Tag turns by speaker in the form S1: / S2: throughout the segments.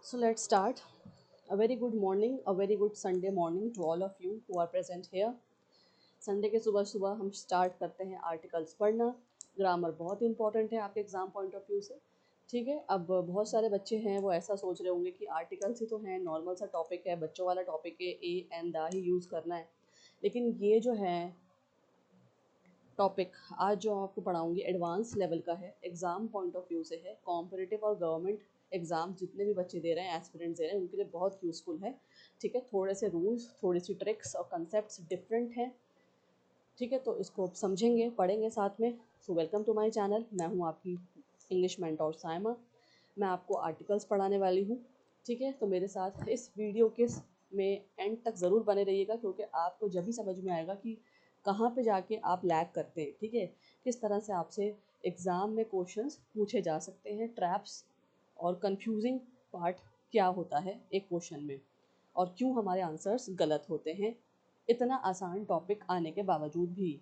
S1: So let's start. A very good morning, a very good Sunday morning to all of you who are present here. Sunday के सुबह सुबह हम start करते हैं articles पढ़ना। Grammar बहुत इंपॉर्टेंट है आपके एग्जाम पॉइंट ऑफ व्यू से। ठीक है, अब बहुत सारे बच्चे हैं वो ऐसा सोच रहे होंगे कि आर्टिकल्स ही तो हैं, नॉर्मल सा टॉपिक है, बच्चों वाला टॉपिक है, ए एंड द ही यूज़ करना है। लेकिन ये जो है टॉपिक आज जो आपको पढ़ाऊंगी एडवांस लेवल का है, एग्ज़ाम पॉइंट ऑफ व्यू से है, कॉम्पिटिटिव और गवर्नमेंट एग्ज़ाम जितने भी बच्चे दे रहे हैं, एस्पिरेंट्स दे रहे हैं, उनके लिए बहुत यूज़फुल है। ठीक है, थोड़े से रूल्स, थोड़ी सी ट्रिक्स और कंसेप्ट्स डिफरेंट हैं। ठीक है, तो इसको समझेंगे, पढ़ेंगे साथ में। So welcome to my channel. मैं हूँ आपकी इंग्लिश मेंटोर साइमा। मैं आपको आर्टिकल्स पढ़ाने वाली हूँ। ठीक है, तो मेरे साथ इस वीडियो के में एंड तक ज़रूर बने रहिएगा, क्योंकि आपको जब भी समझ में आएगा कि कहाँ पे जाके आप लैग करते हैं। ठीक है, किस तरह से आपसे एग्ज़ाम में क्वेश्चंस पूछे जा सकते हैं, ट्रैप्स और कंफ्यूजिंग पार्ट क्या होता है एक क्वेश्चन में, और क्यों हमारे आंसर्स गलत होते हैं इतना आसान टॉपिक आने के बावजूद भी।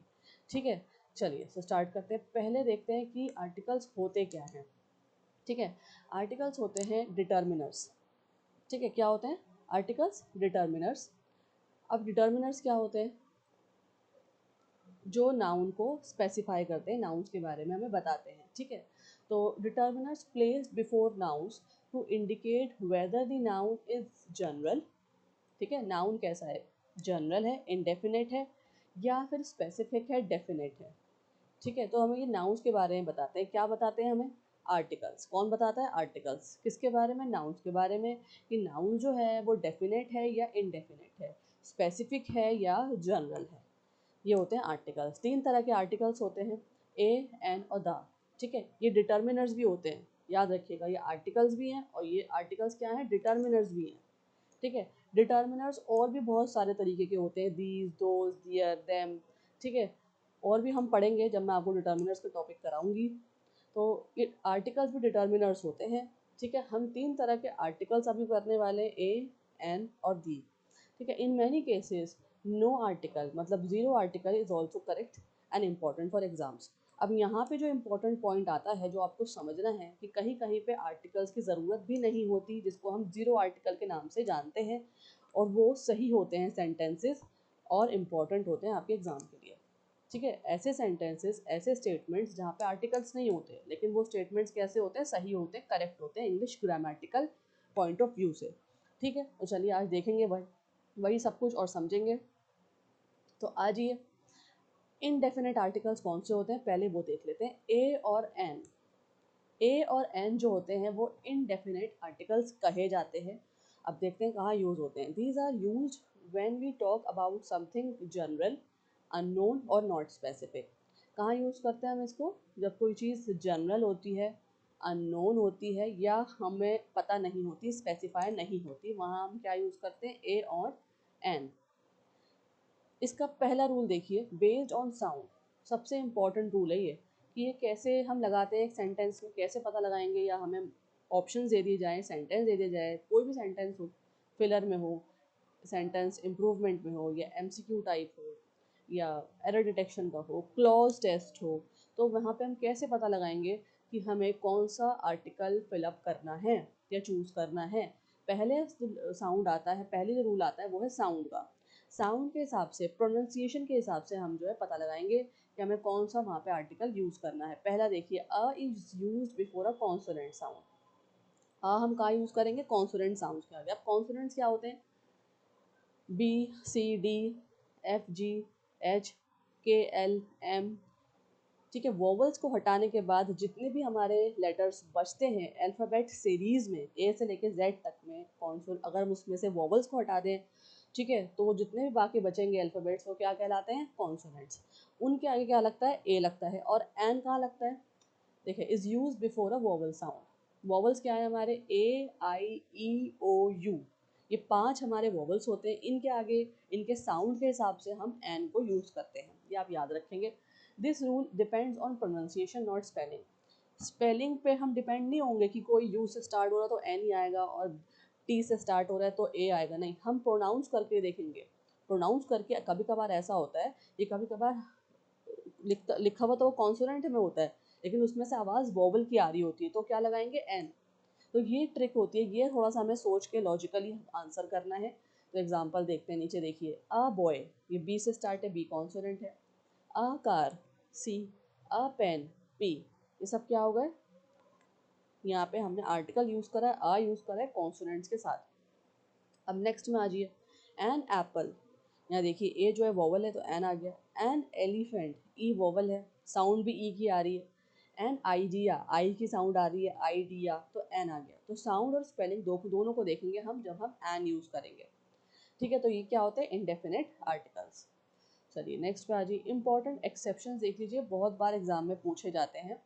S1: ठीक है, चलिए तो स्टार्ट करते हैं। पहले देखते हैं कि आर्टिकल्स होते क्या हैं। ठीक है, आर्टिकल्स होते हैं डिटर्मिनर्स। ठीक है, क्या होते हैं आर्टिकल्स? डिटर्मिनर्स। अब डिटर्मिनर्स क्या होते हैं? जो नाउन को स्पेसिफाई करते हैं, नाउन्स के बारे में हमें बताते हैं। ठीक है, तो determiners placed before nouns to indicate whether the noun is general. ठीक है, नाउन कैसा है? जनरल है, इंडेफिनेट है, या फिर स्पेसिफिक है, डेफिनेट है। ठीक है, तो हमें ये नाउन्स के बारे में बताते हैं। क्या बताते हैं हमें? आर्टिकल्स। कौन बताता है? आर्टिकल्स। किसके बारे में? नाउन्स के बारे में, कि नाउन जो है वो डेफिनेट है या इनडेफिनेट है, स्पेसिफिक है या जनरल है। ये होते हैं आर्टिकल्स। तीन तरह के आर्टिकल्स होते हैं, ए, एन और द। ठीक है, ये डिटर्मिनर्स भी होते हैं, याद रखिएगा। ये आर्टिकल्स भी हैं और ये आर्टिकल्स क्या हैं? डिटर्मिनर्स भी हैं। ठीक है, डिटर्मिनर्स और भी बहुत सारे तरीके के होते हैं, दीज, दोज, दियर, देम। ठीक है, और भी हम पढ़ेंगे जब मैं आपको डिटर्मिनर्स का टॉपिक कराऊंगी। तो ये आर्टिकल्स भी डिटर्मिनर्स होते हैं। ठीक है, हम तीन तरह के आर्टिकल्स अभी करने वाले हैं, ए, एन और दी। ठीक है, in many cases no article मतलब zero article is also correct and important for exams. अब यहाँ पे जो इम्पोर्टेंट पॉइंट आता है, जो आपको समझना है, कि कहीं कहीं पे आर्टिकल्स की ज़रूरत भी नहीं होती, जिसको हम जीरो आर्टिकल के नाम से जानते हैं, और वो सही होते हैं सेंटेंसेस और इम्पॉर्टेंट होते हैं आपके एग्ज़ाम के लिए। ठीक है, ऐसे सेंटेंसेस, ऐसे स्टेटमेंट्स जहाँ पे आर्टिकल्स नहीं होते, लेकिन वो स्टेटमेंट्स कैसे होते हैं? सही होते हैं, करेक्ट होते हैं English grammatical point of view से। ठीक है, तो चलिए आज देखेंगे वही सब कुछ और समझेंगे। तो आज ये इनडेफिनेट आर्टिकल्स कौन से होते हैं पहले वो देख लेते हैं। ए और एन। ए और एन जो होते हैं वो इनडेफिनेट आर्टिकल्स कहे जाते हैं। अब देखते हैं कहाँ यूज होते हैं। These are use when we talk about something general, unknown और नॉट स्पेसिफिक। कहाँ यूज करते हैं हम इसको? जब कोई चीज़ जनरल होती है, अननोन होती है, या हमें पता नहीं होती, स्पेसिफाई नहीं होती, वहाँ हम क्या यूज करते हैं? ए और एन। इसका पहला रूल देखिए, बेस्ड ऑन साउंड। सबसे इम्पॉर्टेंट रूल है ये, कि ये कैसे हम लगाते हैं एक सेंटेंस में, कैसे पता लगाएंगे, या हमें ऑप्शंस दे दिए जाए, सेंटेंस दे दिया जाए, कोई भी सेंटेंस हो, फिलर में हो, सेंटेंस इम्प्रूवमेंट में हो, या एमसीक्यू टाइप हो, या एरर डिटेक्शन का हो, क्लॉज टेस्ट हो, तो वहाँ पे हम कैसे पता लगाएंगे कि हमें कौन सा आर्टिकल फिलअप करना है या चूज़ करना है? पहले साउंड आता है, पहले जो रूल आता है वो है साउंड का। साउंड के हिसाब से, प्रोनाउंसिएशन के हिसाब से हम जो है पता लगाएंगे कि हमें कौन सा वहाँ पे आर्टिकल यूज़ करना है। पहला देखिए, a is use before a consonant sound. A हम कहाँ यूज़ करेंगे? कॉन्सोनेंट साउंड के आगे। अब कॉन्सोनेंट्स क्या होते हैं? बी, सी, डी, एफ, जी, एच, के, एल, एम। ठीक है, वोवल्स को हटाने के बाद जितने भी हमारे लेटर्स बचते हैं अल्फ़ाबेट सीरीज़ में, ए से लेके जेड तक में, कौन अगर हम उसमें से वोवल्स को हटा दें, ठीक है, तो वो जितने भी बाकी बचेंगे अल्फ़ाबेट्स, वो क्या कहलाते हैं? कॉन्सोनेंट्स। उनके आगे क्या लगता है? ए लगता है। और एन कहाँ लगता है? देखिए, is use before a vowel sound. Vowels क्या है हमारे? ए, आई, ई, ओ, यू। ये पांच हमारे वोवल्स होते हैं। इनके आगे, इनके साउंड के हिसाब से हम एन को यूज़ करते हैं, ये आप याद रखेंगे। This rule depends on pronunciation not spelling. Spelling पे हम डिपेंड नहीं होंगे कि कोई यू से स्टार्ट हो रहा है तो एन ही आएगा, और टी से स्टार्ट हो रहा है तो ए आएगा। नहीं, हम प्रोनाउंस करके देखेंगे। प्रोनाउंस करके कभी कभार ऐसा होता है, ये कभी कभार लिखा हुआ तो वो कॉन्सोनेंट में होता है, लेकिन उसमें से आवाज़ वोवल की आ रही होती है, तो क्या लगाएंगे? एन। तो ये ट्रिक होती है, ये थोड़ा सा हमें सोच के लॉजिकली आंसर करना है। तो एग्जांपल देखते हैं, नीचे देखिए, अ बॉय, ये बी से स्टार्ट है, बी कॉन्सोनेंट है। A car, C. A pen, P. ये सब क्या हो गए, यहाँ पे हमने आर्टिकल यूज करा है, आ यूज करा है कॉन्सोनेंट्स के साथ। अब नेक्स्ट में आ जाइए, एन एप्पल, यहाँ देखिए ए जो है वोवल है तो एन आ गया। एन एलिफेंट, ई वोवल है, साउंड भी ई की आ रही है। एन आइडिया, आई की साउंड आ रही है, आइडिया, तो एन आ गया। तो साउंड और स्पेलिंग दोनों को देखेंगे हम जब हम एन यूज करेंगे, ठीक है। तो ये क्या होते हैं, इंडेफिनिट आर्टिकल्स। चलिए नेक्स्ट पे आ जाइए, इंपॉर्टेंट एक्सेप्शन देख लीजिए, बहुत बार एग्जाम में पूछे जाते हैं।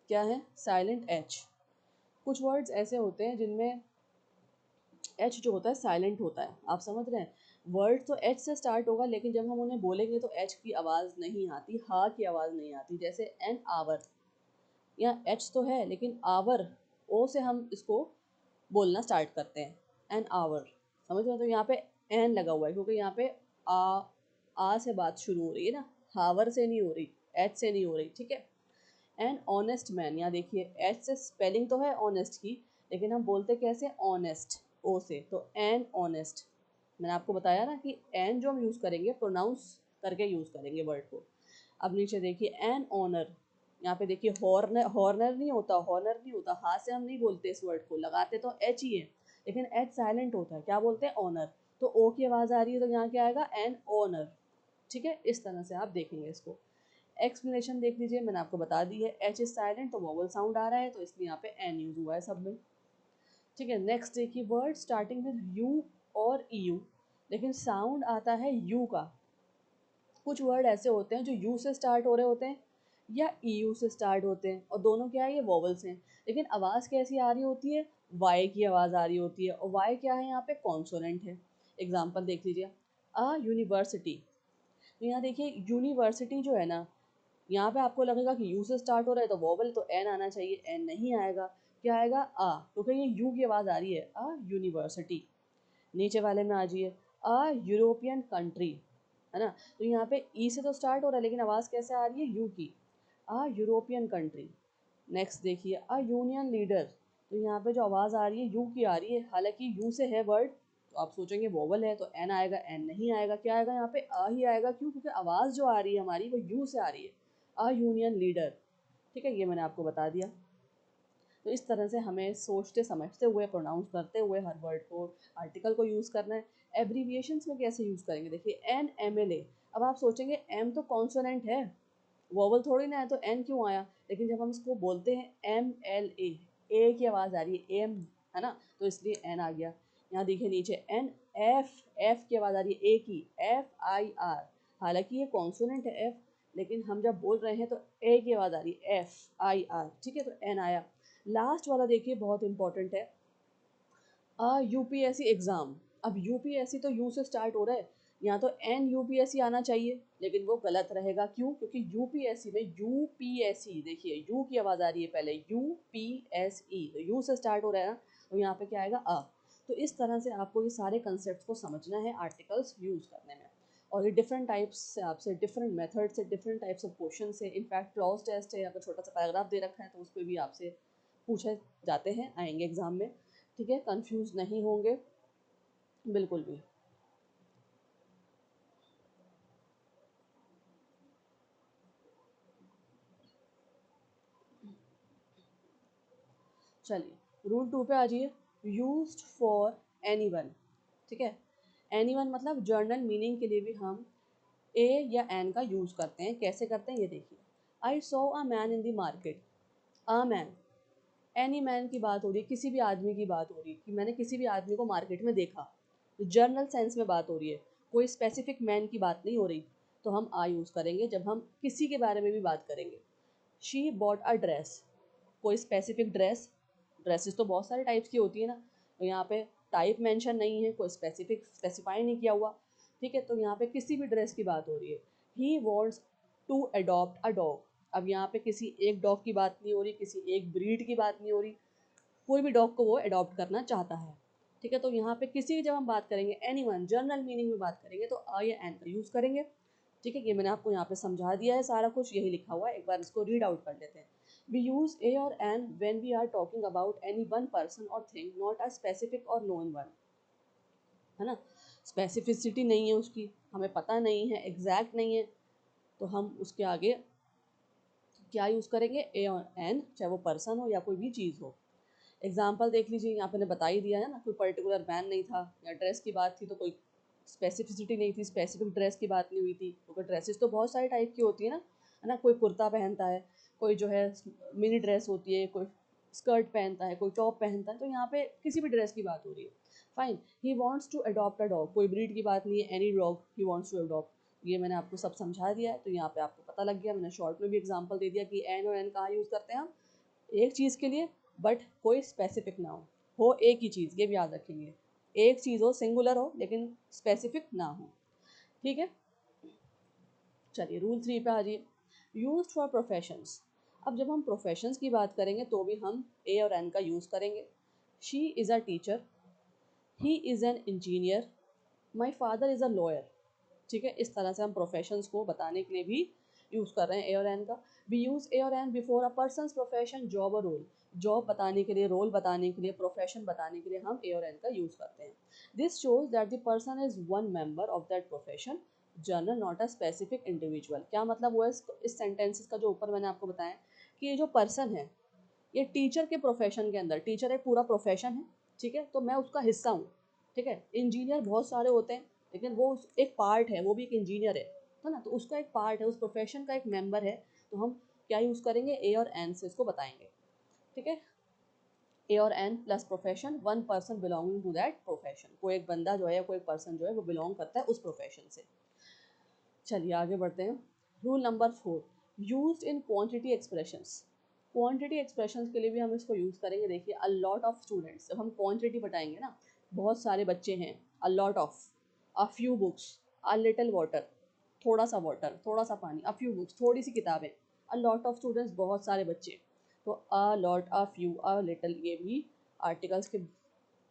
S1: क्या है, साइलेंट एच। कुछ वर्ड्स ऐसे होते हैं जिनमें एच जो होता है साइलेंट होता है, आप समझ रहे हैं। वर्ड तो एच से स्टार्ट होगा, लेकिन जब हम उन्हें बोलेंगे तो एच की आवाज़ नहीं आती, हा की आवाज़ नहीं आती। जैसे एन आवर, यहाँ एच तो है लेकिन आवर, ओ से हम इसको बोलना स्टार्ट करते हैं, एन आवर, समझ रहे हो। तो यहाँ पे एन लगा हुआ है क्योंकि यहाँ पे आ से बात शुरू हो रही है ना, हावर से नहीं हो रही, एच से नहीं हो रही, ठीक है। एन ऑनेस्ट मैन, यहाँ देखिए एच से स्पेलिंग तो है ऑनेस्ट की, लेकिन हम बोलते कैसे, ऑनेस्ट, ओ से, तो एन ऑनेस्ट। मैंने आपको बताया ना कि एन जो हम यूज़ करेंगे प्रोनाउंस करके यूज़ करेंगे वर्ड को। अब नीचे देखिए, एन ऑनर, यहाँ पे देखिए हॉर्नर, हॉर्नर नहीं होता, हॉर्नर नहीं होता, हाथ से हम नहीं बोलते इस वर्ड को, लगाते तो एच ही है, लेकिन एच साइलेंट होता है, क्या बोलते हैं, ऑनर। तो ओ की आवाज़ आ रही है तो यहाँ क्या आएगा, एन ऑनर, ठीक है। इस तरह से आप देखेंगे इसको। एक्सप्लेनेशन देख लीजिए, मैंने आपको बता दी है, एच इज साइलेंट तो वोवल साउंड आ रहा है, तो इसलिए यहाँ पे एन यूज हुआ है सब में, ठीक है। नेक्स्ट देखिए, वर्ड स्टार्टिंग विद यू और ई यू, लेकिन साउंड आता है यू का। कुछ वर्ड ऐसे होते हैं जो यू से स्टार्ट हो रहे होते हैं या ई यू से स्टार्ट होते हैं, और दोनों क्या है, ये वोवल्स हैं, लेकिन आवाज़ कैसी आ रही होती है, वाई की आवाज़ आ रही होती है, और वाई क्या है, यहाँ पे कॉन्सोनेंट है। एग्जाम्पल देख लीजिए, अ यूनिवर्सिटी, तो यहाँ देखिए यूनिवर्सिटी जो है ना, यहाँ पे आपको लगेगा कि यू से स्टार्ट हो रहा है तो वोवल तो एन आना चाहिए, एन नहीं आएगा, क्या आएगा, आ, क्योंकि ये यू की आवाज़ आ रही है, अ यूनिवर्सिटी। नीचे वाले में आ जाइए, अ यूरोपियन कंट्री, है ना, तो यहाँ पे ई से तो स्टार्ट हो रहा है लेकिन आवाज़ कैसे आ रही है, यू की, अ यूरोपियन कंट्री। नेक्स्ट देखिए, अ यूनियन लीडर, तो यहाँ पे जो आवाज़ आ रही है यू की आ रही है, हालांकि यू से है वर्ड, तो आप सोचेंगे वोवल है तो एन आएगा, एन नहीं आएगा, क्या आएगा, यहाँ पे अ ही आएगा, क्यों, क्योंकि आवाज़ जो आ रही है हमारी वो यू से आ रही है, अ यूनियन लीडर, ठीक है। ये मैंने आपको बता दिया। तो इस तरह से हमें सोचते समझते हुए प्रोनाउंस करते हुए हर वर्ड को, आर्टिकल को यूज़ करना है। एब्रीविएशंस में कैसे यूज़ करेंगे, देखिए एन एम एल ए, अब आप सोचेंगे एम तो कॉन्सोनेंट है, वोवल थोड़ी ना है, तो एन क्यों आया, लेकिन जब हम इसको बोलते हैं एम एल ए की आवाज़ आ रही है, एम, है ना, तो इसलिए एन आ गया। यहाँ देखिए नीचे, एन एफ, एफ की आवाज़ आ रही है ए की, एफ आई आर, हालांकि ये कॉन्सोनेंट है एफ, लेकिन हम जब बोल रहे हैं तो ए की आवाज़ आ रही है, एफ आई आर, ठीक है, तो एन आया। लास्ट वाला देखिए बहुत इंपॉर्टेंट है, यूपीएससी एग्ज़ाम। अब यूपीएससी तो यू से स्टार्ट हो रहा है, यहाँ तो एन यूपीएससी आना चाहिए, लेकिन वो गलत रहेगा, क्यों, क्योंकि यूपीएससी में यूपीएससी, देखिए यू की आवाज़ आ रही है पहले, यूपीएसई, तो यू से स्टार्ट हो रहा है ना, तो यहाँ पे क्या आएगा, अ। तो इस तरह से आपको ये सारे कंसेप्ट को समझना है आर्टिकल्स यूज़ करने में, और ये डिफरेंट टाइप्स से आपसे, डिफरेंट मेथड से, डिफरेंट टाइप्स ऑफ क्वेश्चन से, इनफैक्ट क्रॉस टेस्ट है, अगर छोटा सा पैराग्राफ दे रखा है तो उस पर भी आपसे पूछे जाते हैं, आएंगे एग्जाम में, ठीक है। कंफ्यूज नहीं होंगे बिल्कुल भी। चलिए रूल 2 पे आ जाइए, यूज्ड फॉर एनीवन, ठीक है। एनीवन मतलब जर्नल मीनिंग के लिए भी हम ए या एन का यूज़ करते हैं, कैसे करते हैं ये देखिए, I saw a man in the market, a man, any man की बात हो रही है, किसी भी आदमी की बात हो रही है कि मैंने किसी भी आदमी को मार्केट में देखा, तो जर्नल सेंस में बात हो रही है, कोई स्पेसिफिक मैन की बात नहीं हो रही, तो हम आ यूज़ करेंगे जब हम किसी के बारे में भी बात करेंगे। शी बॉट अ ड्रेस, कोई स्पेसिफिक ड्रेस, ड्रेसेस तो बहुत सारे टाइप्स की होती है ना, तो यहाँ पे टाइप मेंशन नहीं है, कोई स्पेसिफिक स्पेसिफाई नहीं किया हुआ, ठीक है, तो यहाँ पे किसी भी ड्रेस की बात हो रही है। He wants to adopt a dog, अब यहाँ पे किसी एक डॉग की बात नहीं हो रही, किसी एक ब्रीड की बात नहीं हो रही, कोई भी डॉग को वो अडॉप्ट करना चाहता है, ठीक है। तो यहाँ पे किसी की जब हम बात करेंगे, एनीवन जनरल मीनिंग में बात करेंगे तो आ या एन का यूज़ करेंगे, ठीक है। ये मैंने आपको यहाँ पे समझा दिया है सारा कुछ, यही लिखा हुआ है, एक बार इसको रीड आउट कर लेते हैं। We use a or an when we are talking about any one person or thing, not a specific or known one, है ना। स्पेसिफिसिटी नहीं है उसकी, हमें पता नहीं है, एग्जैक्ट नहीं है, तो हम उसके आगे क्या यूज़ करेंगे, ए और एन, चाहे वो पर्सन हो या कोई भी चीज़ हो। एग्जाम्पल देख लीजिए, यहाँ पे ने बता ही दिया है ना, कोई पर्टिकुलर मैन नहीं था, या ड्रेस की बात थी तो कोई स्पेसिफिसिटी नहीं थी, स्पेसिफिक ड्रेस की बात नहीं हुई थी, क्योंकि ड्रेसेस तो बहुत सारे टाइप की होती है ना, है ना। कोई कुर्ता पहनता है, कोई जो है मिनी ड्रेस होती है, कोई स्कर्ट पहनता है, कोई टॉप पहनता है, तो यहाँ पे किसी भी ड्रेस की बात हो रही है। Fine, he wants to adopt a dog, कोई ब्रीड की बात नहीं है, any dog he wants to adopt. ये मैंने आपको सब समझा दिया है, तो यहाँ पे आपको पता लग गया, मैंने शॉर्ट में भी एग्जाम्पल दे दिया कि एन और एन कहाँ यूज़ करते हैं हम, एक चीज़ के लिए, बट कोई स्पेसिफिक ना हो एक ही चीज़, ये भी याद रखेंगे, एक चीज़ हो, सिंगुलर हो, लेकिन स्पेसिफिक ना हो, ठीक है। चलिए रूल 3 पे आ जाइए, यूज फॉर प्रोफेशंस। अब जब हम प्रोफेशंस की बात करेंगे तो भी हम ए और एन का यूज़ करेंगे। She is a teacher, he is an engineer, my father is a lawyer, ठीक है। इस तरह से हम प्रोफेशंस को बताने के लिए भी यूज़ कर रहे हैं ए और एन का। वी यूज़ ए और an before a person's profession, job और रोल, जॉब बताने के लिए, रोल बताने के लिए, प्रोफेशन बताने के लिए हम ए और एन का यूज़ करते हैं। This shows that the person is one member of that profession, general, not a specific individual. क्या मतलब हुआ इस सेंटेंसेस का, जो ऊपर मैंने आपको बताया कि ये जो पर्सन है, ये टीचर के प्रोफेशन के अंदर, टीचर एक पूरा प्रोफेशन है, ठीक है, तो मैं उसका हिस्सा हूँ, ठीक है। इंजीनियर बहुत सारे होते हैं, लेकिन वो एक पार्ट है, वो भी एक इंजीनियर है ना, तो उसका एक पार्ट है, उस प्रोफेशन का एक मेंबर है, तो हम क्या यूज़ करेंगे, ए और एन से इसको बताएंगे, ठीक है। ए और an plus profession, one person belonging to that profession, कोई एक बंदा जो है, कोई एक पर्सन जो है, वो बिलोंग करता है उस प्रोफेशन से। चलिए आगे बढ़ते हैं। Rule number 4, use in quantity expressions. Quantity expressions के लिए भी हम इसको यूज़ करेंगे। देखिए, अ लॉट ऑफ स्टूडेंट्स, जब हम क्वांटिटी बताएंगे ना, बहुत सारे बच्चे हैं, a lot of, a few books, a little water, थोड़ा सा वाटर, थोड़ा सा पानी, अ फ्यू बुक्स, थोड़ी सी किताबें, अ लॉट ऑफ स्टूडेंट्स, बहुत सारे बच्चे, तो a lot, a few, a little, ये भी आर्टिकल्स के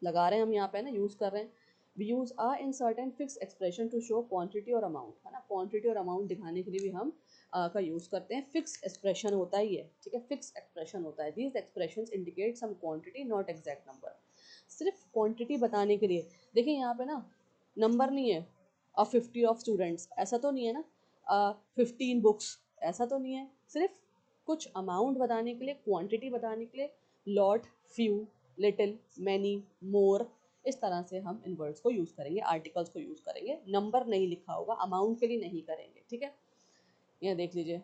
S1: लगा रहे हैं हम यहाँ पे ना, यूज़ कर रहे हैं। We use a in certain fix expression to show quantity और अमाउंट, है ना, क्वांटिटी और अमाउंट दिखाने के लिए भी हम का यूज़ करते हैं। फिक्स एक्सप्रेशन होता है ये, ठीक है, फिक्स एक्सप्रेशन होता है। These expression indicate some quantity, not exact number. सिर्फ क्वांटिटी बताने के लिए, देखिए यहाँ पे ना नंबर नहीं है, 50 ऑफ स्टूडेंट्स, ऐसा तो नहीं है ना, 15 बुक्स, ऐसा तो नहीं है, सिर्फ कुछ अमाउंट बताने के लिए, क्वांटिटी बताने के लिए, लॉट, फ्यू, लिटिल, मैनी, मोर, इस तरह से हम इन वर्ड्स को यूज़ करेंगे, आर्टिकल्स को यूज़ करेंगे। नंबर नहीं लिखा होगा, अमाउंट के लिए नहीं करेंगे, ठीक है। ये देख लीजिए,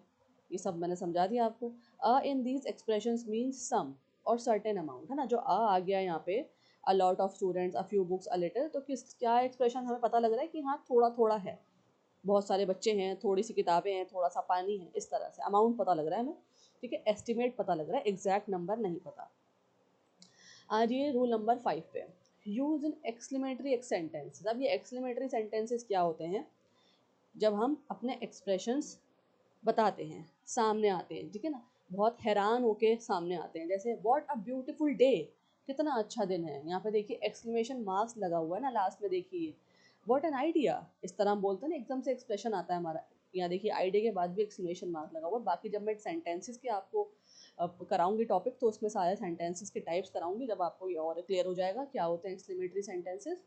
S1: ये सब मैंने समझा दिया आपको। अ इन दीज एक्सप्रेशंस मीन्स सम और सर्टेन अमाउंट, है ना, जो आ गया यहाँ पे, a lot of students, a few books, a little, तो किस क्या एक्सप्रेशन हमें पता लग रहा है कि हाँ थोड़ा थोड़ा है, बहुत सारे बच्चे हैं, थोड़ी सी किताबें हैं, थोड़ा सा पानी है, इस तरह से अमाउंट पता लग रहा है हमें, ठीक है, एस्टिमेट पता लग रहा है, एग्जैक्ट नंबर नहीं पता। आ रही रूल नंबर 5 पे, यूज इन एक्सक्लेमेटरी सेंटेंसेस। अब ये एक्सक्लेमेटरी सेंटेंसेस क्या होते हैं, जब हम अपने एक्सप्रेशंस बताते हैं, सामने आते हैं, ठीक है ना, बहुत हैरान होके सामने आते हैं, जैसे व्हाट अ ब्यूटीफुल डे, कितना अच्छा दिन है, यहाँ पे देखिए एक्सक्लेमेशन मार्क्स लगा हुआ है ना लास्ट में, देखिए व्हाट एन आइडिया, इस तरह हम बोलते हैं ना, एकदम से एक्सप्रेशन आता है हमारा। यहाँ देखिए आइडिया के बाद भी एक्सक्लेमेशन मार्क लगा हुआ है। बाकी जब मैं सेंटेंसेस के आपको कराऊंगी टॉपिक, तो उसमें सारे सेंटेंसेस के टाइप्स कराऊंगी, जब आपको ये और क्लियर हो जाएगा क्या होते हैं एक्सक्लेमेटरी सेंटेंसेस,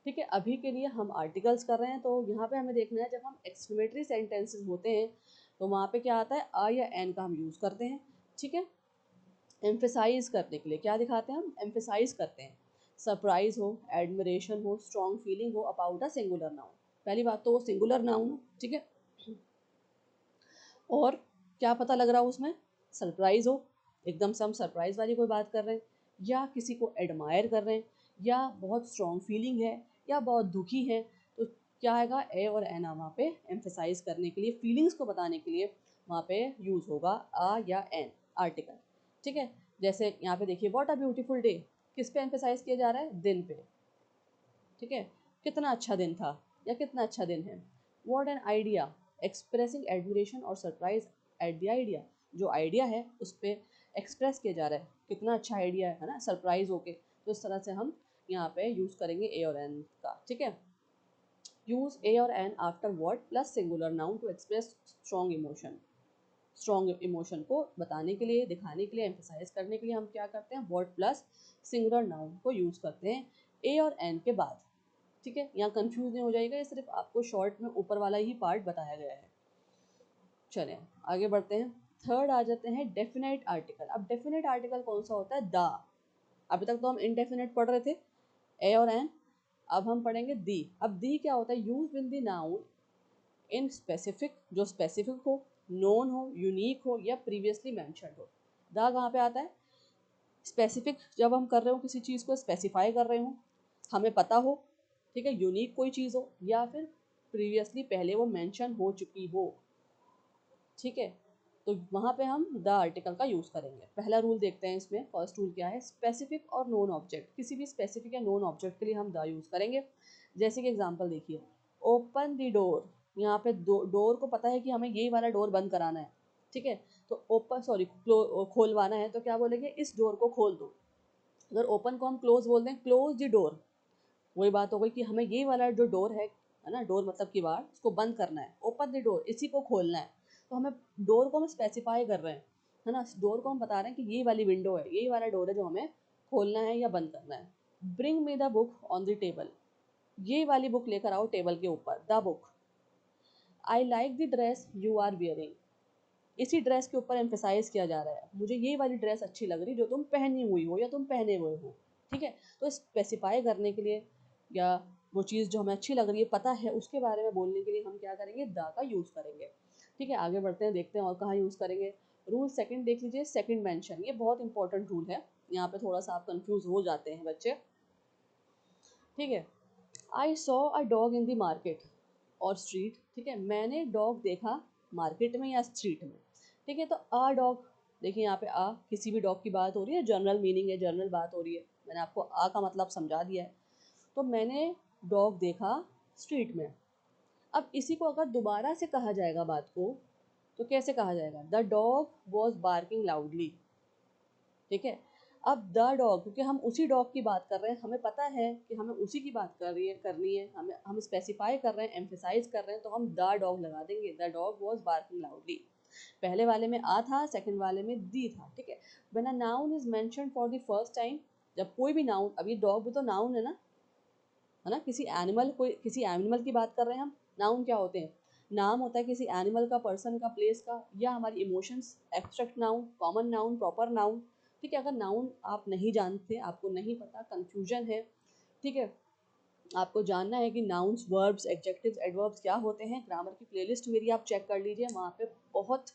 S1: ठीक है। अभी के लिए हम आर्टिकल्स कर रहे हैं, तो यहाँ पे हमें देखना है, जब हम एक्सक्लेमेटरी सेंटेंसेस होते हैं तो वहाँ पे क्या आता है, आ या एन का हम यूज़ करते हैं, ठीक है। एम्फेसाइज करने के लिए क्या दिखाते हैं हम, एम्फेसाइज करते हैं। सरप्राइज हो, एडमिरेशन हो, स्ट्रॉन्ग फीलिंग हो अबाउट अ सिंगुलर नाउन, पहली बात तो वो सिंगुलर नाउन, ठीक है, और क्या पता लग रहा हो उसमें, सरप्राइज हो, एकदम से हम सरप्राइज वाली कोई बात कर रहे हैं, या किसी को एडमायर कर रहे हैं, या बहुत स्ट्रॉन्ग फीलिंग है, या बहुत दुखी है, तो क्या आएगा, ए और एन वहाँ पे एम्फेसाइज करने के लिए, फीलिंग्स को बताने के लिए वहाँ पे यूज़ होगा आ या एन आर्टिकल, ठीक है। जैसे यहाँ पे देखिए, व्हाट अ ब्यूटीफुल डे, किस पे एम्फेसाइज किया जा रहा है, दिन पे, ठीक है, कितना अच्छा दिन था या कितना अच्छा दिन है। What an idea, expressing admiration और सरप्राइज एट द आइडिया, जो आइडिया है उस पर एक्सप्रेस किया जा रहा है, कितना अच्छा आइडिया है ना, सरप्राइज होके, तो इस तरह से हम यहाँ पे यूज़ करेंगे ए और एन का, ठीक है। यूज ए और an after word plus singular noun to express strong emotion, strong emotion को बताने के लिए, दिखाने के लिए, एम्फेसाइज करने के लिए हम क्या करते हैं, वर्ड प्लस सिंगुलर नाउन को यूज़ करते हैं ए और एन के बाद। ठीक है, यहाँ कंफ्यूज नहीं हो जाएगा, ये सिर्फ आपको शॉर्ट में ऊपर वाला ही पार्ट बताया गया है। चलें आगे बढ़ते हैं। थर्ड आ जाते हैं डेफिनेट आर्टिकल। अब डेफिनेट आर्टिकल कौन सा होता है, द। अभी तक तो हम इनडेफिनेट पढ़ रहे थे, ए और एन, अब हम पढ़ेंगे दी। अब दी क्या होता है, use with the noun in specific, जो स्पेसिफिक हो, नोन हो, यूनिक हो या प्रीवियसली मैंशनड हो। द कहाँ पे आता है, स्पेसिफिक जब हम कर रहे हो, किसी चीज़ को स्पेसिफाई कर रहे हो, हमें पता हो, ठीक है, यूनिक कोई चीज़ हो, या फिर प्रीवियसली पहले वो मेंशन हो चुकी हो। ठीक है, तो वहाँ पे हम द आर्टिकल का यूज़ करेंगे। पहला रूल देखते हैं इसमें, फर्स्ट रूल क्या है, स्पेसिफिक और नोन ऑब्जेक्ट, किसी भी स्पेसिफिक या नोन ऑब्जेक्ट के लिए हम द यूज़ करेंगे। जैसे कि एग्जांपल देखिए, ओपन द डोर, यहाँ पे डोर को पता है कि हमें यही वाला डोर बंद कराना है। ठीक है, तो ओपन सॉरी खोलवाना है, तो क्या बोलेंगे, इस डोर को खोल दो। अगर ओपन को हम क्लोज बोल दें, क्लोज द डोर, वही बात हो गई कि हमें ये वाला जो डोर है ना, डोर मतलब किवाड़, उसको बंद करना है। ओपन द डोर, इसी को खोलना है। तो हमें डोर को हम स्पेसिफाई कर रहे हैं, है ना, डोर को हम बता रहे हैं कि ये वाली विंडो है, यही वाला डोर है जो हमें खोलना है या बंद करना है। Bring me the book on the table, ये वाली बुक लेकर आओ टेबल के ऊपर, the book. I like the dress you are wearing, इसी ड्रेस के ऊपर एम्फेसाइज किया जा रहा है, मुझे ये वाली ड्रेस अच्छी लग रही जो तुम पहनी हुई हो या तुम पहने हुए हो। ठीक है, तो स्पेसिफाई करने के लिए, या वो चीज़ जो हमें अच्छी लग रही है, पता है, उसके बारे में बोलने के लिए हम क्या करेंगे, द का यूज़ करेंगे। ठीक है, आगे बढ़ते हैं, देखते हैं और कहाँ यूज़ करेंगे। रूल सेकंड देख लीजिए, सेकंड मेंशन, ये बहुत इंपॉर्टेंट रूल है, यहाँ पे थोड़ा सा आप कंफ्यूज हो जाते हैं बच्चे। ठीक है, I saw a dog in the market और स्ट्रीट। ठीक है, मैंने डॉग देखा मार्केट में या स्ट्रीट में। ठीक है, तो अ डॉग, देखिए यहाँ पे आ किसी भी डॉग की बात हो रही है, जनरल मीनिंग है, जनरल बात हो रही है, मैंने आपको आ का मतलब समझा दिया है। तो मैंने डॉग देखा स्ट्रीट में। अब इसी को अगर दोबारा से कहा जाएगा बात को, तो कैसे कहा जाएगा, the dog was barking loudly. ठीक है, अब द डॉग, क्योंकि हम उसी डॉग की बात कर रहे हैं, हमें पता है कि हमें उसी की बात करनी है, हम स्पेसिफाई कर रहे हैं, एम्फेसाइज कर रहे हैं, तो हम द डॉग लगा देंगे, the dog was barking loudly. पहले वाले में आ था, सेकंड वाले में दी था। ठीक है, when a noun is mentioned for the first time, जब कोई भी नाउन, अभी डॉग भी तो नाउन है ना, किसी एनिमल, कोई किसी एनिमल की बात कर रहे हैं हम। नाउन क्या होते हैं, नाम होता है किसी एनिमल का, पर्सन का, प्लेस का, या हमारी emotions, abstract noun, common noun, proper noun. ठीक है, अगर नाउन आप नहीं जानते, आपको नहीं पता, कंफ्यूजन है, ठीक है, आपको जानना है कि नाउन्स, वर्ब्स, एडजेक्टिव्स, एडवर्ब्स क्या होते हैं, ग्रामर की प्लेलिस्ट मेरी आप चेक कर लीजिए, वहाँ पे बहुत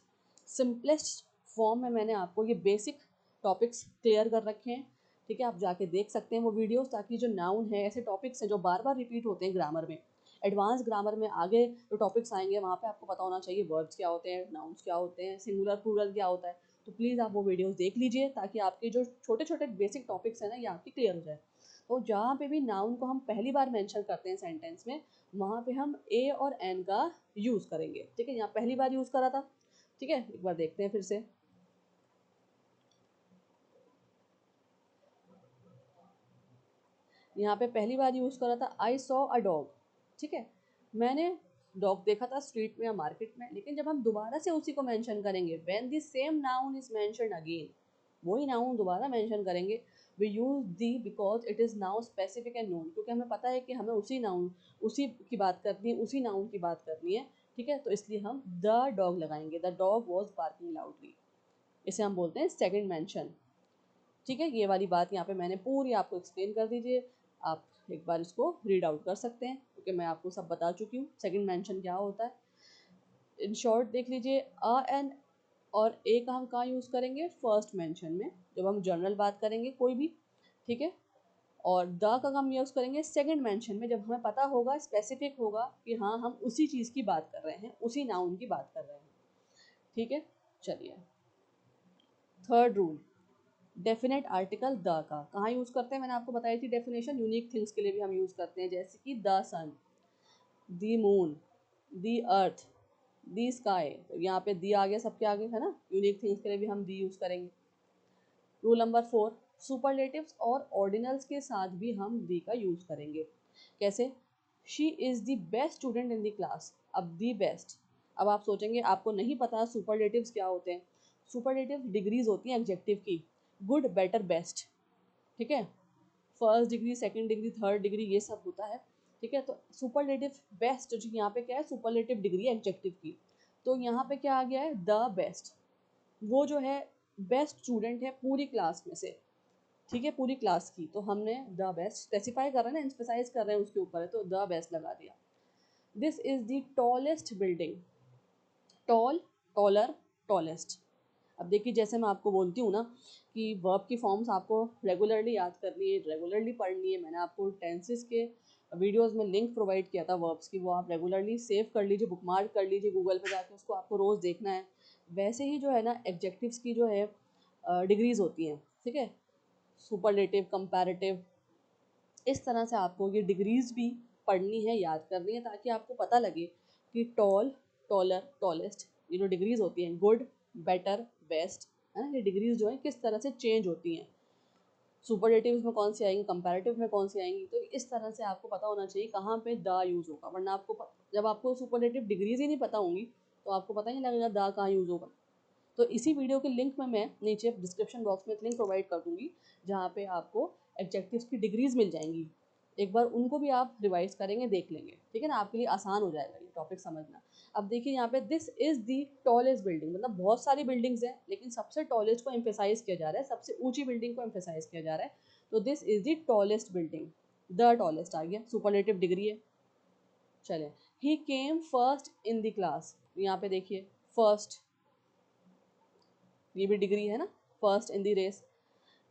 S1: सिंपलेस्ट फॉर्म में मैंने आपको ये बेसिक टॉपिक्स क्लियर कर रखे हैं। ठीक है, आप जाके देख सकते हैं वो वीडियोस, ताकि जो नाउन है, ऐसे टॉपिक्स हैं जो बार बार रिपीट होते हैं ग्रामर में, एडवांस ग्रामर में आगे जो टॉपिक्स आएंगे वहाँ पे आपको पता होना चाहिए वर्ब्स क्या होते हैं, नाउन्स क्या होते हैं, सिंगुलर प्लूरल क्या होता है। तो प्लीज़ आप वो वीडियोस देख लीजिए, ताकि आपके जो छोटे छोटे बेसिक टॉपिक्स हैं ना, ये आपकी क्लियर हो जाए। तो जहाँ पे भी नाउन को हम पहली बार मेंशन करते हैं सेंटेंस में, वहाँ पे हम ए और एन का यूज़ करेंगे। ठीक है, यहाँ पहली बार यूज़ करा था। ठीक है, एक बार देखते हैं फिर से। यहाँ पे पहली बार यूज़ करा था, आई सॉ अ डॉग। ठीक है, मैंने डॉग देखा था स्ट्रीट में या मार्केट में। लेकिन जब हम दोबारा से उसी को मेंशन करेंगे, when the same noun is mentioned again, वही नाउन दोबारा मेंशन करेंगे, we use the because it is now specific and known, क्योंकि हमें पता है कि हमें उसी नाउन, उसी की बात करनी है, उसी नाउन की बात करनी है। ठीक है, तो इसलिए हम द डॉग लगाएंगे, the dog was barking loudly. इसे हम बोलते हैं सेकेंड मेंशन। ठीक है, ये वाली बात यहाँ पे मैंने पूरी आपको एक्सप्लेन कर दीजिए, आप एक बार इसको रीड आउट कर सकते हैं, क्योंकि मैं आपको सब बता चुकी हूँ सेकंड मेंशन क्या होता है। इन शॉर्ट देख लीजिए, अ एन और ए का हम कहाँ यूज़ करेंगे, फर्स्ट मेंशन में, जब हम जनरल बात करेंगे कोई भी। ठीक है, और द का हम यूज़ करेंगे सेकंड मेंशन में, जब हमें पता होगा, स्पेसिफिक होगा कि हाँ हम उसी चीज़ की बात कर रहे हैं, उसी नाउन की बात कर रहे हैं। ठीक है, चलिए third rule, definite article the का कहाँ यूज़ करते हैं, मैंने आपको बताई थी डेफिनेशन, यूनिक थिंग्स के लिए भी हम यूज़ करते हैं, जैसे कि the sun, the moon, the earth, the sky. तो यहाँ पे दी आ गया सबके आगे, है ना, यूनिक थिंग्स के लिए भी हम दी यूज़ करेंगे। रूल नंबर 4, सुपरलेटिव्स और ऑर्डिनल्स के साथ भी हम दी का यूज़ करेंगे। कैसे, she is the best student in the class. अब दी बेस्ट, अब आप सोचेंगे आपको नहीं पता सुपरलेटिव्स क्या होते हैं। सुपरलेटिव डिग्रीज होती हैं एडजेक्टिव की, गुड, बेटर, बेस्ट, ठीक है। First degree, second degree, third degree, ये सब होता है, ठीक है। तो सुपरलेटिव बेस्ट जो यहाँ पे क्या है, सुपरलेटिव डिग्री है एडजेक्टिव की। तो यहाँ पे क्या आ गया है, द बेस्ट, वो जो है बेस्ट स्टूडेंट है पूरी क्लास में से, ठीक है, पूरी क्लास की। तो हमने द बेस्ट स्पेसिफाई कर रहे हैं ना, एम्फसाइज कर रहे हैं उसके ऊपर है, तो द बेस्ट लगा दिया। This is the tallest building, tall, taller, tallest. अब देखिए जैसे मैं आपको बोलती हूँ ना कि वर्ब की फॉर्म्स आपको रेगुलरली याद करनी है, रेगुलरली पढ़नी है। मैंने आपको टेंसेस के वीडियोस में लिंक प्रोवाइड किया था वर्ब्स की, वो आप रेगुलरली सेव कर लीजिए, बुकमार्क कर लीजिए गूगल पे जाके, उसको आपको रोज़ देखना है। वैसे ही जो है ना एडजेक्टिव्स की जो है डिग्रीज होती हैं, ठीक है, सुपरलेटिव, कंपैरेटिव, इस तरह से आपको ये डिग्रीज भी पढ़नी है, याद करनी है, ताकि आपको पता लगे कि टॉल, टॉलर, टॉलेस्ट, ये जो डिग्रीज होती हैं, गुड, बेटर, बेस्ट, है ना, ये डिग्रीज जो है किस तरह से चेंज होती हैं, सुपरलेटिव्स में कौन सी आएंगी, कंपैरेटिव में कौन सी आएंगी। तो इस तरह से आपको पता होना चाहिए कहाँ पे द यूज़ होगा, वरना आपको जब आपको सुपरलेटिव डिग्रीज ही नहीं पता होंगी तो आपको पता ही नहीं लगेगा द कहाँ यूज़ होगा। तो इसी वीडियो के लिंक में मैं नीचे डिस्क्रिप्शन बॉक्स में एक लिंक प्रोवाइड कर दूंगी, जहाँ पे आपको एडजेक्टिव्स की डिग्रीज मिल जाएंगी। एक बार उनको भी आप रिवाइज करेंगे, देख लेंगे, ठीक है ना, आपके लिए आसान हो जाएगा ये टॉपिक समझना। अब देखिए यहाँ पे this is the tallest building, मतलब बहुत सारी बिल्डिंग्स हैं लेकिन सबसे टॉलेस्ट को एम्फेसाइज किया जा रहा है, सबसे ऊंची बिल्डिंग को एम्फेसाइज किया जा रहा है। तो this is the tallest building, the tallest आ गया, सुपरलेटिव डिग्री है। चले, he came first in the class, यहाँ पे देखिए फर्स्ट, ये भी डिग्री है ना, फर्स्ट इन द रेस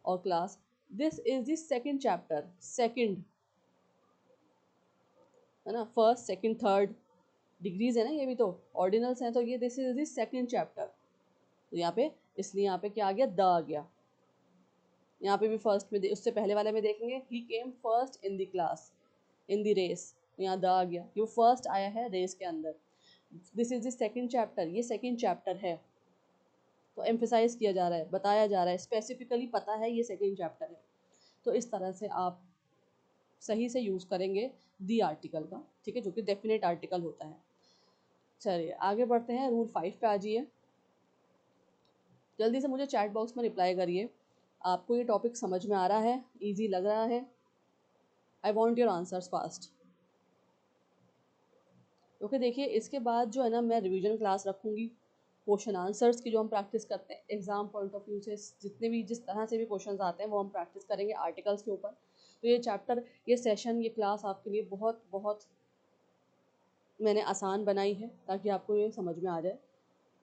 S1: और class. This is the second chapter, second है ना, फर्स्ट, सेकंड, थर्ड, डिग्रीज है ना, ये भी तो ऑर्डिनल्स हैं। तो ये this is the second chapter, तो यहाँ पे इसलिए यहाँ पे क्या आ गया, द आ गया। यहाँ पे भी फर्स्ट में उससे पहले वाले में देखेंगे, he came first in the class, in the race, यहाँ द आ गया, ये फर्स्ट आया है रेस के अंदर। This is the second chapter, ये सेकंड चैप्टर है, तो एम्फेसाइज किया जा रहा है, बताया जा रहा है, स्पेसिफिकली पता है ये सेकंड चैप्टर है। तो इस तरह से आप सही से यूज़ करेंगे दी आर्टिकल का, ठीक है, जो कि डेफिनेट आर्टिकल होता है। चलिए आगे बढ़ते हैं, रूल 5 पे आ जाइए। जल्दी से मुझे चैट बॉक्स में रिप्लाई करिए, आपको ये टॉपिक समझ में आ रहा है, ईजी लग रहा है। I want your answers fast, क्योंकि देखिए इसके बाद जो है ना मैं रिवीजन क्लास रखूँगी, क्वेश्चन आंसर्स की जो हम प्रैक्टिस करते हैं एग्जाम पॉइंट ऑफ व्यू से, जितने भी जिस तरह से भी क्वेश्चंस आते हैं वो हम प्रैक्टिस करेंगे आर्टिकल्स के ऊपर। तो ये चैप्टर, ये सेशन, ये क्लास आपके लिए बहुत बहुत मैंने आसान बनाई है, ताकि आपको ये समझ में आ जाए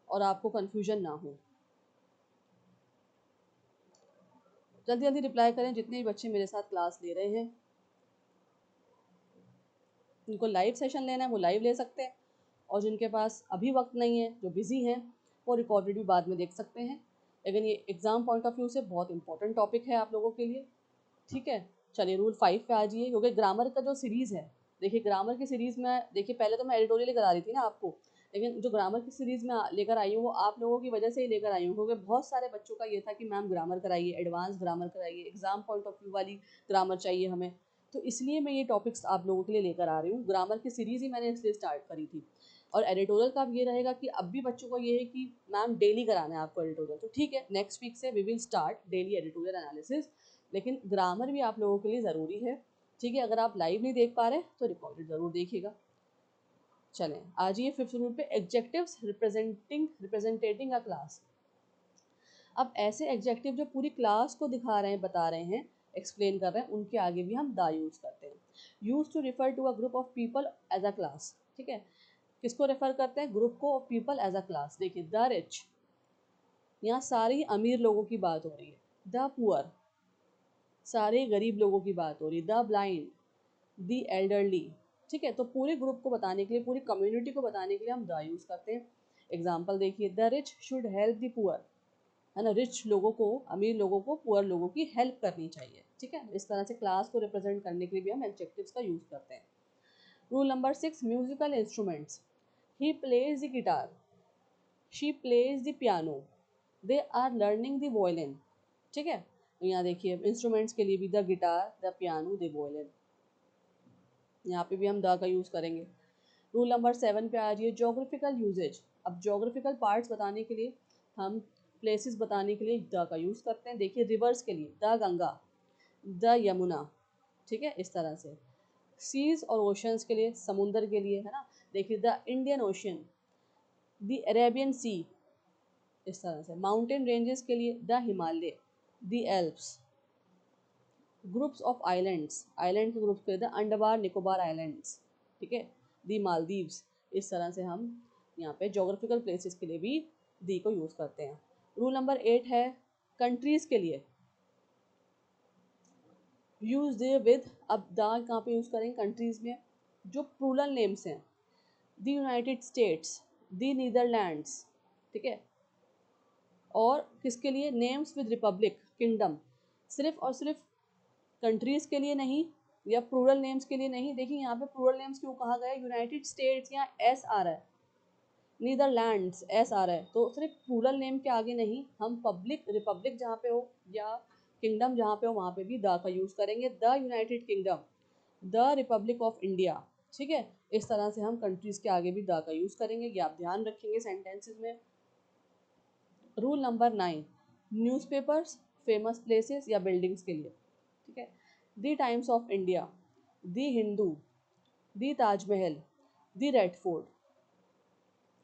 S1: और आपको कन्फ्यूजन ना हो। जल्दी जल्दी रिप्लाई करें जितने भी बच्चे मेरे साथ क्लास ले रहे हैं। जिनको लाइव सेशन लेना है वो लाइव ले सकते हैं, और जिनके पास अभी वक्त नहीं है, जो बिज़ी हैं, वो रिकॉर्डेड भी बाद में देख सकते हैं। लेकिन ये एग्ज़ाम पॉइंट ऑफ व्यू से बहुत इंपॉर्टेंट टॉपिक है आप लोगों के लिए, ठीक है। चलिए रूल 5 पे आ जाइए, क्योंकि ग्रामर का जो सीरीज़ है, देखिए ग्रामर की सीरीज़ में, देखिए पहले तो मैं एडिटोरियल करा रही थी ना आपको, लेकिन जो ग्रामर की सीरीज़ में लेकर आई हूँ वो आप लोगों की वजह से ही लेकर आई हूँ, क्योंकि बहुत सारे बच्चों का ये था कि मैम ग्रामर कराइए, एडवांस ग्रामर कराइए, एग्जाम पॉइंट ऑफ व्यू वाली ग्रामर चाहिए हमें। तो इसलिए मैं ये टॉपिक्स आप लोगों के लिए लेकर आ रही हूँ, ग्रामर की सीरीज़ ही मैंने इसलिए स्टार्ट करी थी। और एडिटोरियल का अब ये रहेगा कि अब भी बच्चों को ये है कि मैम डेली कराना है आपको एडिटोरियल, तो ठीक है, नेक्स्ट वीक से we will start daily editorial analysis. लेकिन ग्रामर भी आप लोगों के लिए ज़रूरी है, ठीक है। अगर आप लाइव नहीं देख पा रहे तो रिकॉर्डेड ज़रूर देखिएगा। चलें आ जाइए फिफ्थ रूल पे, एडजेक्टिव्स रिप्रेजेंटेटिंग अ क्लास। अब ऐसे एडजेक्टिव जो पूरी क्लास को दिखा रहे हैं, बता रहे हैं, एक्सप्लेन कर रहे हैं, उनके आगे भी हम द यूज़ करते हैं। Use to refer to a group of people as a class, ठीक है। किसको रेफर करते हैं, ग्रुप को, of people as a class. देखिए द रिच, यहाँ सारे ही अमीर लोगों की बात हो रही है। द पुअर, सारे गरीब लोगों की बात हो रही है। द ब्लाइंड, द एल्डरली, ठीक है। तो पूरे ग्रुप को बताने के लिए, पूरी कम्युनिटी को बताने के लिए हम द यूज़ करते हैं। एग्जाम्पल देखिए, the rich should help the poor, है ना, रिच लोगों को, अमीर लोगों को पुअर लोगों की हेल्प करनी चाहिए, ठीक है। इस तरह से क्लास को रिप्रेजेंट करने के लिए भी हम एडजेक्टिव्स का यूज़ करते हैं। Rule number 6, musical instruments. He plays the guitar, she plays the piano, they are learning the violin, ठीक है। तो यहाँ देखिए इंस्ट्रूमेंट्स के लिए भी the guitar, the piano, the violin, यहाँ पे भी हम द का यूज़ करेंगे। रूल नंबर 7 पे आ जाइए, जोग्राफिकल यूजेज। अब जोग्राफिकल पार्ट्स बताने के लिए हम प्लेसेस बताने के लिए द का यूज़ करते हैं। देखिए रिवर्स के लिए द गंगा, द यमुना, ठीक है, इस तरह से। सीज और ओशंस के लिए, समुंदर के लिए, है ना, देखिए the Indian Ocean, the Arabian Sea, इस तरह से। माउंटेन रेंजेस के लिए the Himalaya, the Alps. Groups of islands, island के ग्रुप के लिए द अंडमान निकोबार आइलैंड्स, ठीक है, द मालदीव्स। इस तरह से हम यहाँ पे जोग्राफिकल प्लेसेस के लिए भी दी को यूज़ करते हैं। रूल नंबर 8 है कंट्रीज़ के लिए, यूज़ दे विद। अब द कहाँ पे यूज़ करेंगे? कंट्रीज़ में जो प्लूरल नेम्स हैं, the United states, the Netherlands, ठीक है। और किसके लिए? Names with Republic, kingdom. सिर्फ और सिर्फ कंट्रीज़ के लिए नहीं या प्लूरल नेम्स के लिए नहीं। देखिए यहाँ पे प्लूरल नेम्स क्यों कहा गया है? यूनाइटेड स्टेट्स यहाँ एस आ रहा है, नीदरलैंड्स एस आ रहा है, तो सिर्फ प्लूरल नेम के आगे नहीं, हम पब्लिक रिपब्लिक जहाँ पे हो या किंगडम जहाँ पे हो वहाँ पे भी द का यूज़ करेंगे। The United kingdom, the Republic of India, ठीक है। इस तरह से हम कंट्रीज़ के आगे भी द का यूज़ करेंगे, ये आप ध्यान रखेंगे सेंटेंसेस में। Rule number 9, newspapers, famous places या बिल्डिंग्स के लिए, ठीक है। The times of India, the Hindu, the Taj Mahal, the red fort,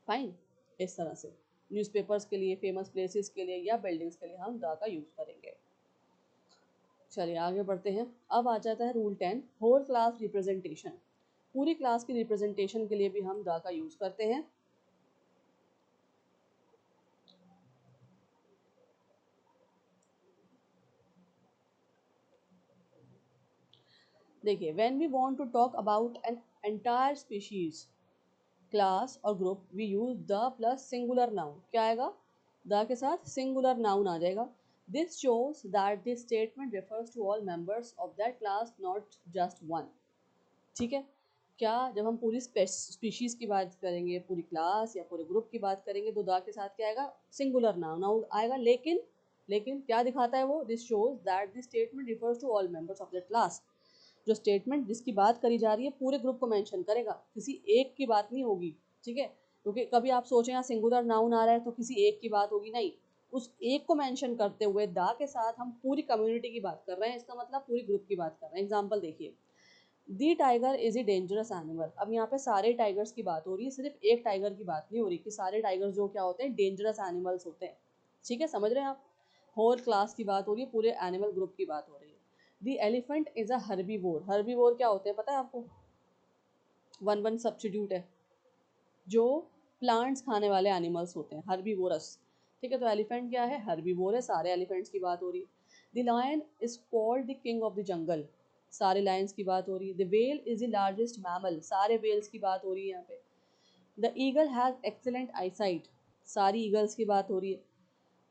S1: fine. इस तरह से न्यूज़पेपर्स के लिए, फेमस प्लेसेस के लिए या बिल्डिंग्स के लिए हम द का यूज़ करेंगे। चलिए आगे बढ़ते हैं। अब आ जाता है रूल 10, होल क्लास रिप्रेजेंटेशन। पूरी क्लास की रिप्रेजेंटेशन के लिए भी हम द का यूज़ करते हैं। देखिए when we want to talk about an entire species, class और group, we use the plus singular noun. क्या आएगा? द के साथ सिंगुलर नाउन आ जाएगा। This shows that this statement refers to all members of that class, not just one, ठीक है। क्या जब हम पूरी स्पीशीज की बात करेंगे, पूरी क्लास या पूरे ग्रुप की बात करेंगे, तो द के साथ क्या आएगा? सिंगुलर नाउन आएगा। लेकिन क्या दिखाता है वो? This shows that this statement refers to all members of that class. जो स्टेटमेंट जिसकी बात करी जा रही है पूरे ग्रुप को मेंशन करेगा, किसी एक की बात नहीं होगी, ठीक है। क्योंकि कभी आप सोचें यहाँ सिंगुलर नाउन आ रहा है तो किसी एक की बात होगी, नहीं। उस एक को मेंशन करते हुए दा के साथ हम पूरी कम्युनिटी की बात कर रहे हैं, इसका मतलब पूरी ग्रुप की बात कर रहे हैं। एग्जाम्पल देखिए, the tiger is a dangerous animal. अब यहाँ पे सारे टाइगर्स की बात हो रही है, सिर्फ एक टाइगर की बात नहीं हो रही कि सारे टाइगर्स जो क्या होते हैं, डेंजरस एनिमल्स होते हैं, ठीक है, समझ रहे हैं आप। होल क्लास की बात हो रही है, पूरे एनिमल ग्रुप की बात हो रही है। दी elephant is a herbivore. Herbivore क्या होते हैं पता है आपको? वन वन सब्स्टिट्यूट है, जो प्लांट्स खाने वाले एनिमल्स होते हैं, हर्बीवोरस, ठीक है। तो एलिफेंट क्या है? हर्बीवोर है, सारे एलिफेंट्स की बात हो रही है। The lion is called the king of the jungle, सारे लायंस की बात हो रही है। The whale is the largest mammal, सारे वेल्स की बात हो रही है यहाँ पे। The eagle has excellent eyesight, सारी ईगल्स की बात हो रही है।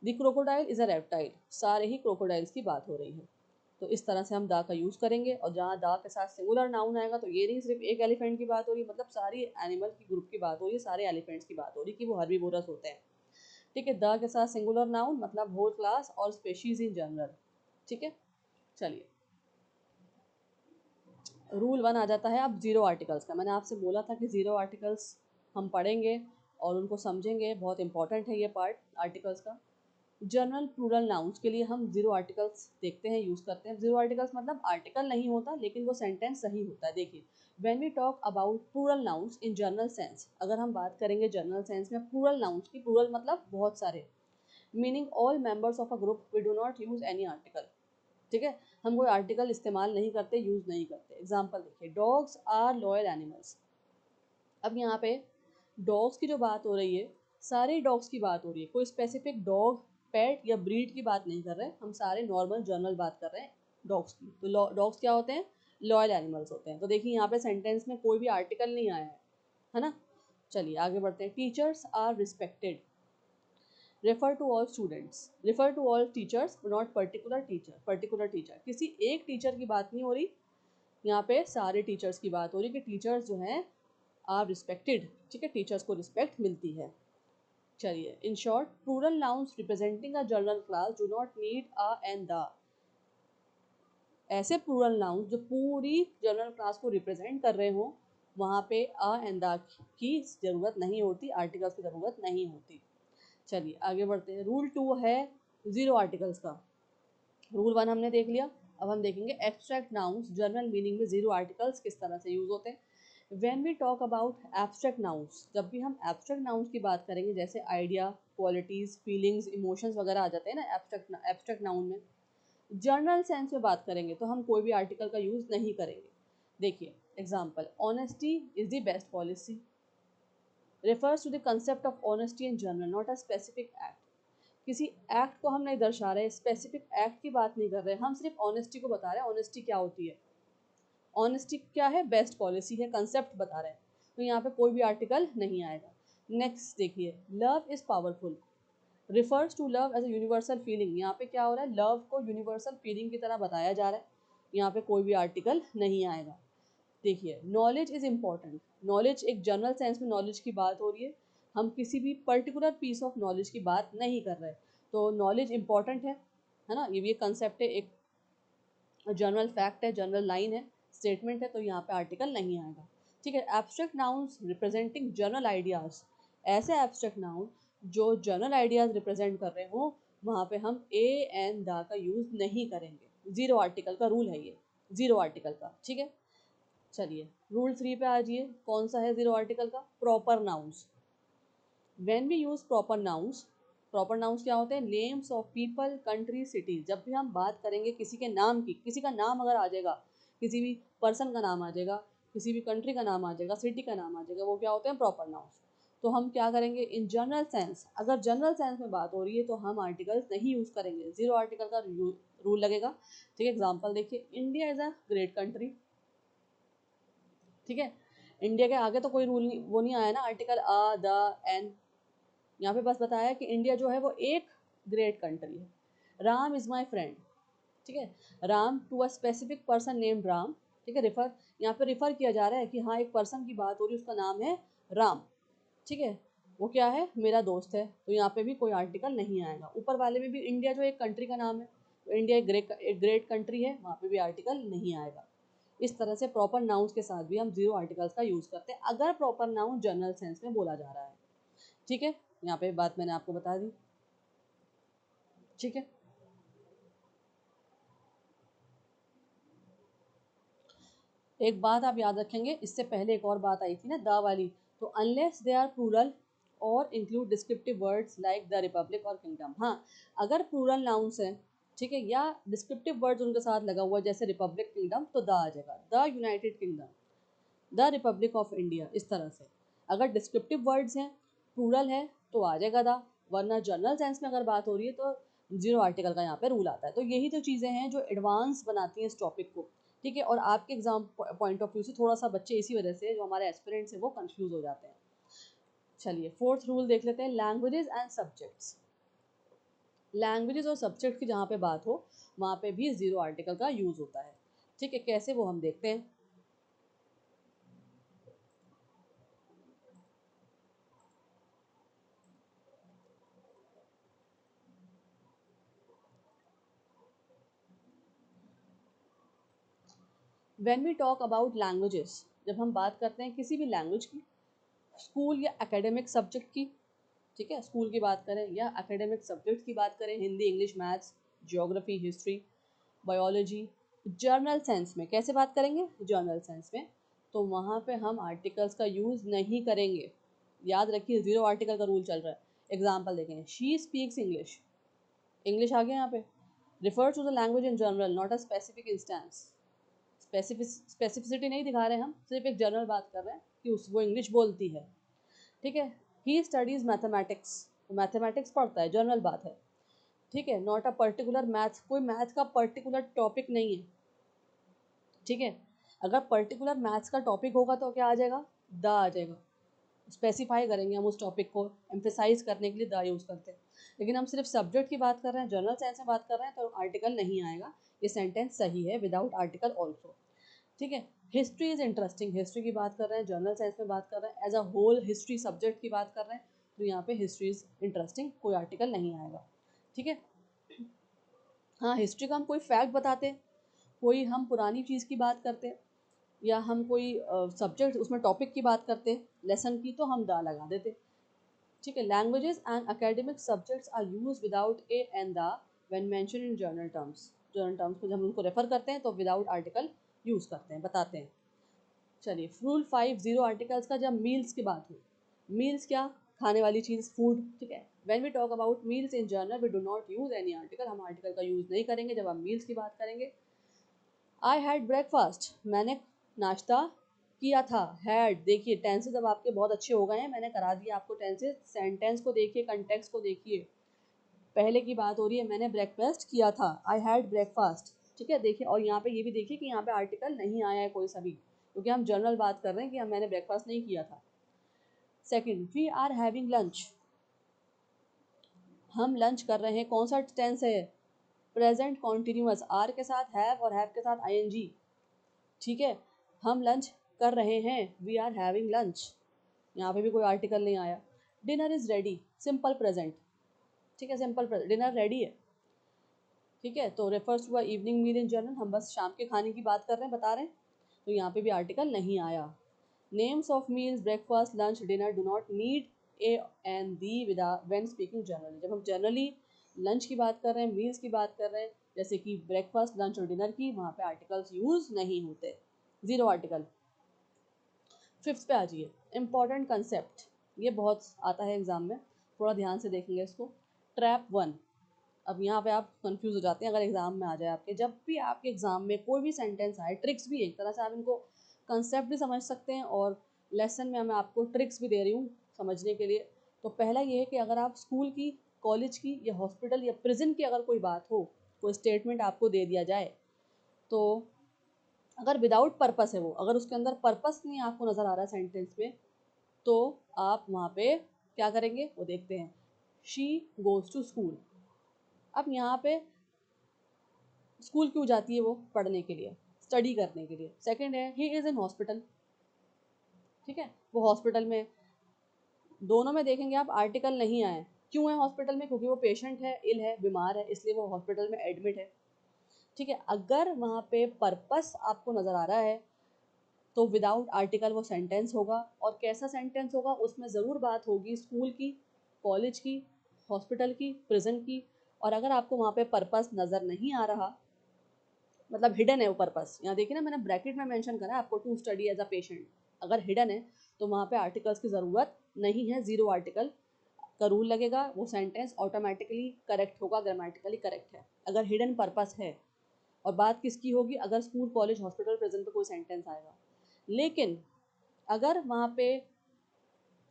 S1: The crocodile is a reptile, सारे ही क्रोकोडाइल्स की बात हो रही है। तो इस तरह से हम दा का यूज़ करेंगे, और जहाँ दा के साथ सिंगुलर नाउन आएगा तो ये नहीं सिर्फ एक एलिफेंट की बात हो रही है, मतलब सारी एनिमल की ग्रुप की बात हो रही है, सारे एलिफेंट्स की बात हो रही है कि वो हर्बीवोरस होते हैं, ठीक है। दा के साथ सिंगुलर नाउन मतलब होल क्लास और स्पेशीज इन जनरल, ठीक है। चलिए रूल 1 आ जाता है अब जीरो आर्टिकल्स का। मैंने आपसे बोला था कि जीरो आर्टिकल्स हम पढ़ेंगे और उनको समझेंगे, बहुत इंपॉर्टेंट है ये पार्ट आर्टिकल्स का। जनरल प्लूरल नाउन्स के लिए हम जीरो आर्टिकल्स देखते हैं, यूज़ करते हैं। जीरो आर्टिकल्स मतलब आर्टिकल नहीं होता लेकिन वो सेंटेंस सही होता है। देखिए when we talk about plural nouns in general sense, अगर हम बात करेंगे जनरल सेंस में प्लूरल नाउन्स की, प्लूरल मतलब बहुत सारे, meaning all members of a group, we do not use any article, ठीक है। हम कोई आर्टिकल इस्तेमाल नहीं करते, यूज़ नहीं करते। एग्जाम्पल देखिए, डॉग्स आर लॉयल एनिमल्स। अब यहाँ पे डॉग्स की जो बात हो रही है, सारे डॉग्स की बात हो रही है, कोई स्पेसिफिक डॉग, पेट या ब्रीड की बात नहीं कर रहे हैं, हम सारे नॉर्मल जनरल बात कर रहे हैं डॉग्स की। तो डॉग्स क्या होते हैं? लॉयल एनिमल्स होते हैं। तो देखिए यहाँ पे सेंटेंस में कोई भी आर्टिकल नहीं आया है ना। चलिए आगे बढ़ते हैं। Teachers are respected, refer to all students, refer to all teachers, not particular teacher. Particular teacher, किसी एक टीचर की बात नहीं हो रही, यहाँ पे सारे टीचर्स की बात हो रही है कि टीचर्स जो हैं आर रिस्पेक्टेड, ठीक है, टीचर्स को रिस्पेक्ट मिलती है। चलिए in short, plural nouns representing a general class do not need a and the. ऐसे प्लूरल नाउन जो पूरी जनरल क्लास को रिप्रेजेंट कर रहे हों, वहाँ पे अ एंड द की ज़रूरत नहीं होती, आर्टिकल्स की ज़रूरत नहीं होती। चलिए आगे बढ़ते हैं। रूल 2 है ज़ीरो आर्टिकल्स का। रूल 1 हमने देख लिया, अब हम देखेंगे एब्स्ट्रैक्ट नाउन्स जनरल मीनिंग में ज़ीरो आर्टिकल्स किस तरह से यूज़ होते हैं। When we talk about abstract nouns, जब भी हम एब्स्ट्रैक्ट नाउन्स की बात करेंगे, जैसे आइडिया, क्वालिटीज़, फीलिंग्स, इमोशंस वगैरह आ जाते हैं ना एब्स्ट्रैक्ट नाउन में। जर्नल सेंस में बात करेंगे तो हम कोई भी आर्टिकल का यूज़ नहीं करेंगे। देखिए example, honesty is the best policy refers to the concept of honesty in general, not a specific act. किसी एक्ट को हम नहीं दर्शा रहे, स्पेसिफिक एक्ट की बात नहीं कर रहे, हम सिर्फ ऑनेस्टी को बता रहे हैं। ऑनेस्टी क्या होती है, ऑनेस्टी क्या है, बेस्ट पॉलिसी है, कंसेप्ट बता रहे हैं। तो यहाँ पे कोई भी आर्टिकल नहीं आएगा। नेक्स्ट देखिए, love is powerful refers to love as a universal feeling. यहाँ पे क्या हो रहा है, लव को यूनिवर्सल फीलिंग की तरह बताया जा रहा है, यहाँ पे कोई भी आर्टिकल नहीं आएगा। देखिए, नॉलेज इज इम्पॉर्टेंट, नॉलेज एक जनरल सेंस में नॉलेज की बात हो रही है, हम किसी भी पर्टिकुलर पीस ऑफ नॉलेज की बात नहीं कर रहे। तो नॉलेज इंपॉर्टेंट है ना, ये भी एक कंसेप्ट है, एक जनरल फैक्ट है, जनरल लाइन है, स्टेटमेंट है, तो यहाँ पे आर्टिकल नहीं आएगा। ठीक है, abstract nouns representing general ideas, ऐसे एब्स्ट्रैक्ट नाउन जो जनरल आइडियाज रिप्रेजेंट कर रहे हो, वहाँ पे हम ए एंड द का यूज नहीं करेंगे। जीरो आर्टिकल का रूल है ये, जीरो आर्टिकल का। ठीक है, चलिए रूल 3 पे आ जाइए। कौन सा है जीरो आर्टिकल का, proper nouns. When we use proper nouns क्या होते हैं, names of people, country, cities. जब भी हम बात करेंगे किसी के नाम की, किसी का नाम अगर आ जाएगा, किसी भी पर्सन का नाम आ जाएगा, किसी भी कंट्री का नाम आ जाएगा, सिटी का नाम आ जाएगा, वो क्या होते हैं, प्रॉपर नाउन्स। तो हम क्या करेंगे, इन जनरल सेंस, अगर जनरल सेंस में बात हो रही है तो हम आर्टिकल्स नहीं यूज करेंगे, जीरो आर्टिकल का रूल लगेगा। ठीक है, एग्जाम्पल देखिए, India is a great country. ठीक है, इंडिया के आगे तो कोई रूल नहीं, वो नहीं आया ना आर्टिकल अ द एन, यहाँ पे बस बताया कि इंडिया जो है वो एक ग्रेट कंट्री है। Ram is my friend. ठीक है, Ram to a specific person named Ram. ठीक है, रिफर, यहाँ पे रिफर किया जा रहा है कि हाँ एक पर्सन की बात हो रही है, उसका नाम है राम। ठीक है, वो क्या है, मेरा दोस्त है, तो यहाँ पे भी कोई आर्टिकल नहीं आएगा। ऊपर वाले में भी इंडिया जो एक कंट्री का नाम है, तो इंडिया एक ग्रेट कंट्री है, वहाँ पे भी आर्टिकल नहीं आएगा। इस तरह से प्रॉपर नाउन्स के साथ भी हम जीरो आर्टिकल्स का यूज करते हैं, अगर प्रॉपर नाउन जनरल सेंस में बोला जा रहा है। ठीक है, यहाँ पे बात मैंने आपको बता दी। ठीक है, एक बात आप याद रखेंगे, इससे पहले एक और बात आई थी ना द वाली, तो अनलेस दे आर प्लूरल और include descriptive words like the Republic और किंगडम। हाँ, अगर प्लूरल नाउन्स हैं, ठीक है, या डिस्क्रिप्टिव वर्ड्स उनके साथ लगा हुआ जैसे रिपब्लिक, किंगडम, तो द आ जाएगा, the United kingdom, the Republic of India, इस तरह से। अगर डिस्क्रिप्टिव वर्ड्स हैं, प्लूरल है, तो आ जाएगा द, वरना जनरल सेंस में अगर बात हो रही है तो जीरो आर्टिकल का यहाँ पे रूल आता है। तो यही तो चीज़ें हैं जो एडवांस बनाती हैं इस टॉपिक को। ठीक है, और आपके एग्जाम पॉइंट ऑफ व्यू से थोड़ा सा बच्चे इसी वजह से, जो हमारे एस्पिरेंट्स हैं, वो कंफ्यूज हो जाते हैं। चलिए फोर्थ रूल देख लेते हैं, लैंग्वेजेस एंड सब्जेक्ट्स। लैंग्वेजेस और सब्जेक्ट की जहाँ पे बात हो, वहाँ पे भी जीरो आर्टिकल का यूज होता है। ठीक है, कैसे वो हम देखते हैं। When we talk about languages, जब हम बात करते हैं किसी भी लैंग्वेज की, स्कूल या एकेडमिक सब्जेक्ट की, ठीक है, स्कूल की बात करें या एकेडमिक सब्जेक्ट की बात करें, Hindi, English, maths, geography, history, biology, journal sense में कैसे बात करेंगे, जर्नल सेंस में, तो वहाँ पे हम आर्टिकल्स का यूज़ नहीं करेंगे। याद रखिए, जीरो आर्टिकल का रूल चल रहा है। एग्जाम्पल देखें, शी स्पीक्स इंग्लिश, इंग्लिश आ गया यहाँ पे, refer to the language in general, not a specific instance. Specificity नहीं दिखा रहे, हम सिर्फ एक जनरल बात कर रहे हैं कि उस वो इंग्लिश बोलती है। ठीक है, ही स्टडीज मैथमेटिक्स, मैथमेटिक्स पढ़ता है, जनरल बात है। ठीक है, नॉट अ पर्टिकुलर मैथ, कोई मैथ का पर्टिकुलर टॉपिक नहीं है। ठीक है, अगर पर्टिकुलर मैथ्स का टॉपिक होगा तो क्या आ जाएगा, द आ जाएगा, स्पेसिफाई करेंगे हम उस टॉपिक को, एम्फेसाइज करने के लिए द यूज़ करते हैं। लेकिन हम सिर्फ सब्जेक्ट की बात कर रहे हैं, जनरल सेंस में बात कर रहे हैं, तो आर्टिकल नहीं आएगा। ये सेंटेंस सही है विदाउट आर्टिकल ऑल्सो। ठीक है, हिस्ट्री इज इंटरेस्टिंग, हिस्ट्री की बात कर रहे हैं, जनरल साइंस में बात कर रहे हैं, as a whole history subject की बात कर रहे हैं, तो यहाँ पे हिस्ट्री इज इंटरेस्टिंग, कोई आर्टिकल नहीं आएगा। ठीक है, हाँ हिस्ट्री का हम कोई फैक्ट बताते हैं, कोई हम पुरानी चीज़ की बात करते हैं, या हम कोई सब्जेक्ट उसमें टॉपिक की बात करते लेसन की, तो हम द लगा देते। ठीक है, languages and academic subjects are use without a and the when mention in general terms. General terms को जब हम उनको रेफर करते हैं तो विदाउट आर्टिकल यूज करते हैं, बताते हैं। चलिए, रूल 5 जीरो आर्टिकल्स का, जब मील्स की बात हो, मील्स क्या, खाने वाली चीज़, फूड। ठीक है, when we talk about meals in general we do not use any article, हम आर्टिकल का यूज़ नहीं करेंगे जब हम मील्स की बात करेंगे। आई हैड ब्रेकफास्ट, मैंने नाश्ता किया था। हैड, देखिए टेंसेस अब आपके बहुत अच्छे हो गए हैं, मैंने करा दिया आपको टेंसेस। सेंटेंस को देखिए, कंटेक्स्ट को देखिए, पहले की बात हो रही है, मैंने ब्रेकफास्ट किया था, आई हैड ब्रेकफास्ट। ठीक है, देखिए, और यहाँ पे ये भी देखिए कि यहाँ पे आर्टिकल नहीं आया है कोई सभी, क्योंकि हम जनरल बात कर रहे हैं कि हम मैंने ब्रेकफास्ट नहीं किया था। Second, we are having lunch, हम लंच कर रहे हैं, कौन सा टेंस है, प्रेजेंट कॉन्टिन्यूअस, आर के साथ हैव और हैव के साथ आईएनजी। ठीक है, हम लंच कर रहे हैं, वी आर हैविंग लंच, यहाँ पे भी कोई आर्टिकल नहीं आया। Dinner is ready, simple present. ठीक है, सिंपल प्रेजेंट, डिनर रेडी है। ठीक है, तो refers to evening meal in general, हम बस शाम के खाने की बात कर रहे हैं, बता रहे हैं, तो यहाँ पे भी आर्टिकल नहीं आया। Names of meals, breakfast, lunch, dinner do not need A and the विदा व्हेन स्पीकिंग जनरली, जब हम जनरली लंच की बात कर रहे हैं, मील्स की बात कर रहे हैं, जैसे कि ब्रेकफास्ट, लंच और डिनर की, वहाँ पे आर्टिकल्स यूज नहीं होते, जीरो आर्टिकल। फिफ्थ पे आ जाइए, इंपॉर्टेंट कंसेप्ट, ये बहुत आता है एग्जाम में, थोड़ा ध्यान से देखेंगे इसको। ट्रैप 1, अब यहाँ पे आप कंफ्यूज हो जाते हैं अगर एग्जाम में आ जाए आपके, जब भी आपके एग्जाम में कोई भी सेंटेंस आए, ट्रिक्स भी एक तरह से आप इनको कंसेप्ट भी समझ सकते हैं, और लेसन में मैं आपको ट्रिक्स भी दे रही हूँ समझने के लिए। तो पहला ये है कि अगर आप स्कूल की, कॉलेज की या हॉस्पिटल या प्रिजन की अगर कोई बात हो, कोई स्टेटमेंट आपको दे दिया जाए, तो अगर विदाउट पर्पस है वो, अगर उसके अंदर पर्पस नहीं आपको नज़र आ रहा है सेंटेंस में, तो आप वहाँ पे क्या करेंगे वो देखते हैं। शी गोज़ टू स्कूल, अब यहाँ पे स्कूल क्यों जाती है वो, पढ़ने के लिए, स्टडी करने के लिए। सेकंड है, ही इज़ इन हॉस्पिटल, ठीक है, वो हॉस्पिटल में, दोनों में देखेंगे आप आर्टिकल नहीं आए, क्यों है हॉस्पिटल में, क्योंकि वो पेशेंट है, इल है, बीमार है, इसलिए वो हॉस्पिटल में एडमिट है। ठीक है, अगर वहाँ पे पर्पस आपको नज़र आ रहा है तो विदाउट आर्टिकल वो सेंटेंस होगा, और कैसा सेंटेंस होगा, उसमें ज़रूर बात होगी स्कूल की, कॉलेज की, हॉस्पिटल की, प्रिजन की। और अगर आपको वहाँ पे पर्पस नज़र नहीं आ रहा, मतलब हिडन है वो पर्पस, यहाँ देखिए ना मैंने ब्रैकेट में मेंशन करा है आपको, to study as a patient, अगर हिडन है तो वहाँ पे आर्टिकल्स की ज़रूरत नहीं है, जीरो आर्टिकल का रूल लगेगा, वो सेंटेंस ऑटोमेटिकली करेक्ट होगा, ग्रामेटिकली करेक्ट है अगर हिडन पर्पस है। और बात किसकी होगी, अगर स्कूल, कॉलेज, हॉस्पिटल, प्रेजेंट पे कोई सेंटेंस आएगा। लेकिन अगर वहाँ पे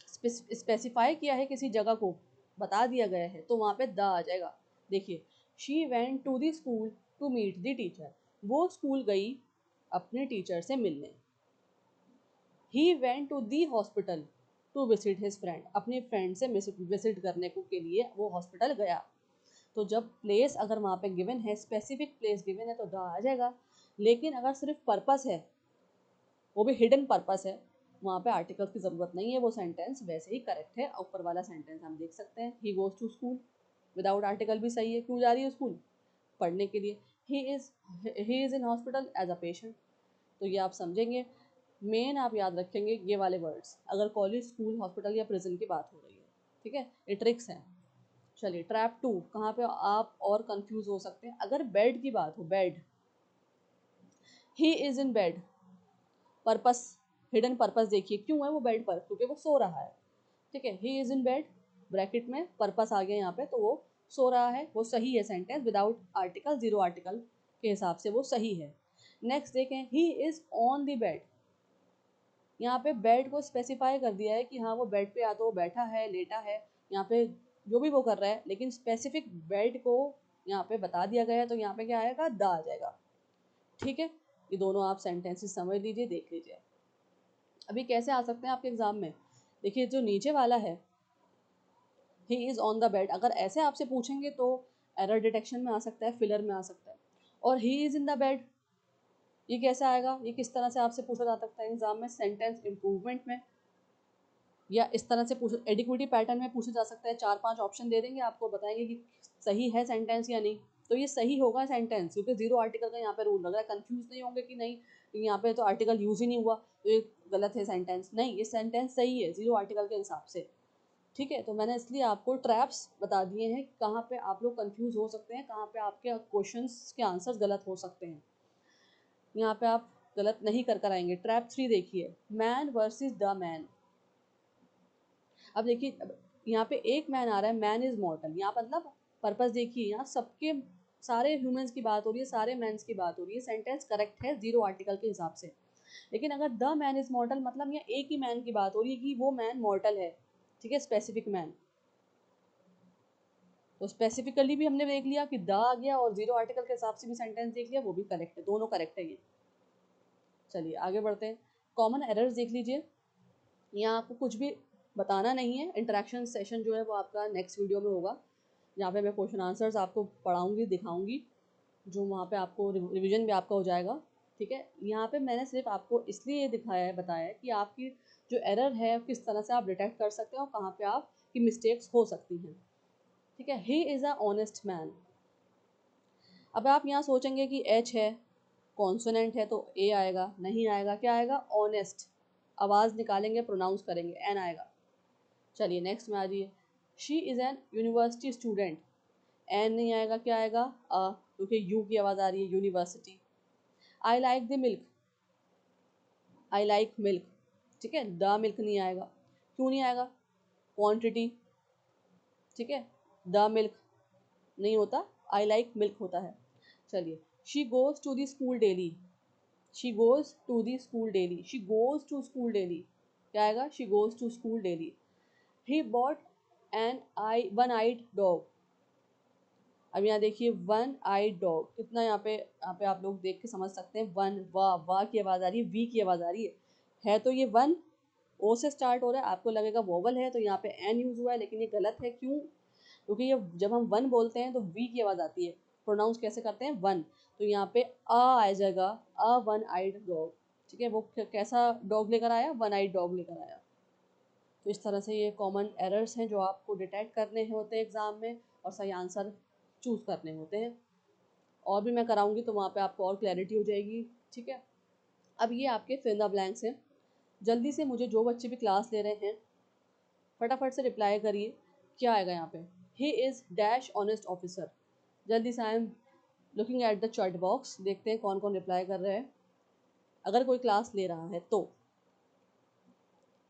S1: स्पेसिफाई किया है किसी जगह को, बता दिया गया है, तो वहाँ पे द आ जाएगा। देखिए, she went to the school to meet the teacher, वो स्कूल गई अपने टीचर से मिलने। He went to the hospital to visit his friend, अपने फ्रेंड से विजिट करने को के लिए वो हॉस्पिटल गया। तो जब प्लेस अगर वहाँ पे गिवन है, स्पेसिफिक प्लेस गिवन है, तो द आ जाएगा। लेकिन अगर सिर्फ पर्पस है, वो भी हिडन पर्पस है, वहाँ पे आर्टिकल्स की ज़रूरत नहीं है, वो सेंटेंस वैसे ही करेक्ट है। ऊपर वाला सेंटेंस हम देख सकते हैं, he goes to school, without article भी सही है, क्यों जा रही है स्कूल, पढ़ने के लिए। He is he is in hospital as a patient, तो ये आप समझेंगे। मेन आप याद रखेंगे ये वाले वर्ड्स, अगर कॉलेज, स्कूल, हॉस्पिटल या प्रिजन की बात हो रही है। ठीक है, ये ट्रिक्स हैं। चलिए, ट्रैप 2, कहाँ पे आप और कंफ्यूज हो सकते हैं, अगर बेड की बात हो, bed, he is in bed, purpose, hidden purpose देखिए, क्यों है वो बेड पर, क्योंकि वो सो रहा है। ठीक है, he is in bed, bracket में पर्पस आ गया यहाँ पे, तो वो सो रहा है, वो सही है sentence, without article, zero article के हिसाब से वो सही है। नेक्स्ट देखें, he is on the bed, यहाँ पे बेड को स्पेसिफाई कर दिया है कि हाँ वो बेड पे या तो वो बैठा है, लेटा है, यहाँ पे जो भी वो कर रहा है, लेकिन स्पेसिफिक बेड को यहाँ पे बता दिया गया है, तो यहाँ पे क्या आएगा, द आ जाएगा। ठीक है, ये दोनों आप सेंटेंसेस समझ लीजिए, देख लीजिए। अभी कैसे आ सकते हैं आपके एग्जाम में, देखिए जो नीचे वाला है, he is on the bed, अगर ऐसे आपसे पूछेंगे तो एरर डिटेक्शन में आ सकता है, फिलर में आ सकता है। और ही इज़ इन द बेड, ये कैसे आएगा, ये किस तरह से आपसे पूछा जा सकता है एग्जाम में, सेंटेंस इम्प्रूवमेंट में, या इस तरह से पूछ, एडिक्विटी पैटर्न में पूछा जा सकता है। 4-5 ऑप्शन दे देंगे आपको, बताएंगे कि सही है सेंटेंस या नहीं। तो ये सही होगा सेंटेंस, क्योंकि जीरो आर्टिकल का यहाँ पे रूल लग रहा है। कंफ्यूज नहीं होंगे कि नहीं यहाँ पे तो आर्टिकल यूज ही नहीं हुआ तो ये गलत है सेंटेंस, नहीं ये सेंटेंस सही है जीरो आर्टिकल के हिसाब से। ठीक है, तो मैंने इसलिए आपको ट्रैप्स बता दिए हैं कहाँ पे आप लोग कंफ्यूज हो सकते हैं, कहाँ पे आपके क्वेश्चंस के आंसर्स गलत हो सकते हैं, यहाँ पे आप गलत नहीं कर कर आएंगे। ट्रैप 3 देखिए, मैन वर्सेस द मैन। अब देखिए यहाँ पे एक मैन आ रहा है, मैन इज मॉर्टल, यहाँ मतलब पर्पस देखिए, यहाँ सबके सारे ह्यूमंस की बात हो रही है, सारे मैंस की बात हो रही है, सेंटेंस करेक्ट है जीरो आर्टिकल के हिसाब से। लेकिन अगर द मैन इज मॉर्टल मतलब यहाँ एक ही मैन की बात हो रही है कि वो मैन मॉर्टल है, ठीक है, स्पेसिफिक मैन। तो स्पेसिफिकली भी हमने देख लिया कि द आ गया, और जीरो आर्टिकल के हिसाब से भी सेंटेंस देख लिया, वो भी करेक्ट है, दोनों करेक्ट है ये। चलिए आगे बढ़ते हैं। कॉमन एरर्स देख लीजिए, यहाँ आपको कुछ भी बताना नहीं है, इंटरेक्शन सेशन जो है वो आपका नेक्स्ट वीडियो में होगा, जहाँ पे मैं क्वेश्चन आंसर्स आपको पढ़ाऊंगी, दिखाऊंगी, जो वहाँ पे आपको रिवीजन भी आपका हो जाएगा। ठीक है, यहाँ पे मैंने सिर्फ आपको इसलिए ये दिखाया है, बताया है कि आपकी जो एरर है किस तरह से आप डिटेक्ट कर सकते हैं और कहाँ पे आपकी मिस्टेक्स हो सकती हैं। ठीक है, he is a honest man. अब आप यहाँ सोचेंगे कि एच है, कॉन्सोनेंट है तो ए आएगा, नहीं आएगा, क्या आएगा, ऑनेस्ट। आवाज़ निकालेंगे, प्रोनाउंस करेंगे, एन आएगा। चलिए नेक्स्ट में आ जाइए, she is an university student, an नहीं आएगा, क्या आएगा, अ, क्योंकि यू की आवाज़ आ रही है, university. I like the milk, I like milk, ठीक है, द मिल्क नहीं आएगा, क्यों नहीं आएगा, क्वांटिटी, ठीक है, द मिल्क नहीं होता, आई लाइक मिल्क होता है। चलिए, she goes to the school daily, she goes to the school daily, she goes to school daily, क्या आएगा, she goes to school daily. He bought an eye one eyed dog. अब यहाँ देखिए one eyed dog, कितना यहाँ पे आप लोग देख के समझ सकते हैं, वन, वाह की आवाज़ आ रही है, वी की आवाज़ आ रही है तो ये वन ओ से स्टार्ट हो रहा है, आपको लगेगा वोवल है तो यहाँ पे एन यूज़ हुआ है, लेकिन ये गलत है। क्यों, क्योंकि ये जब हम वन बोलते हैं तो वी की आवाज़ आती है, प्रोनाउंस कैसे करते हैं, वन, तो यहाँ पे आ जाएगा, अ वन आइड डॉग। ठीक है, वो कैसा डॉग लेकर आया, वन आइड डॉग लेकर आया। तो इस तरह से ये कॉमन एरर्स हैं जो आपको डिटेक्ट करने होते हैं एग्ज़ाम में, और सही आंसर चूज़ करने होते हैं। और भी मैं कराऊंगी तो वहाँ पे आपको और क्लैरिटी हो जाएगी। ठीक है, अब ये आपके फिल द ब्लैंक्स हैं। जल्दी से मुझे जो बच्चे भी क्लास ले रहे हैं फटाफट से रिप्लाई करिए, क्या आएगा यहाँ पे, he is dash honest officer. जल्दी से, I am looking at the chat box, देखते हैं कौन कौन रिप्लाई कर रहे हैं, अगर कोई क्लास ले रहा है तो।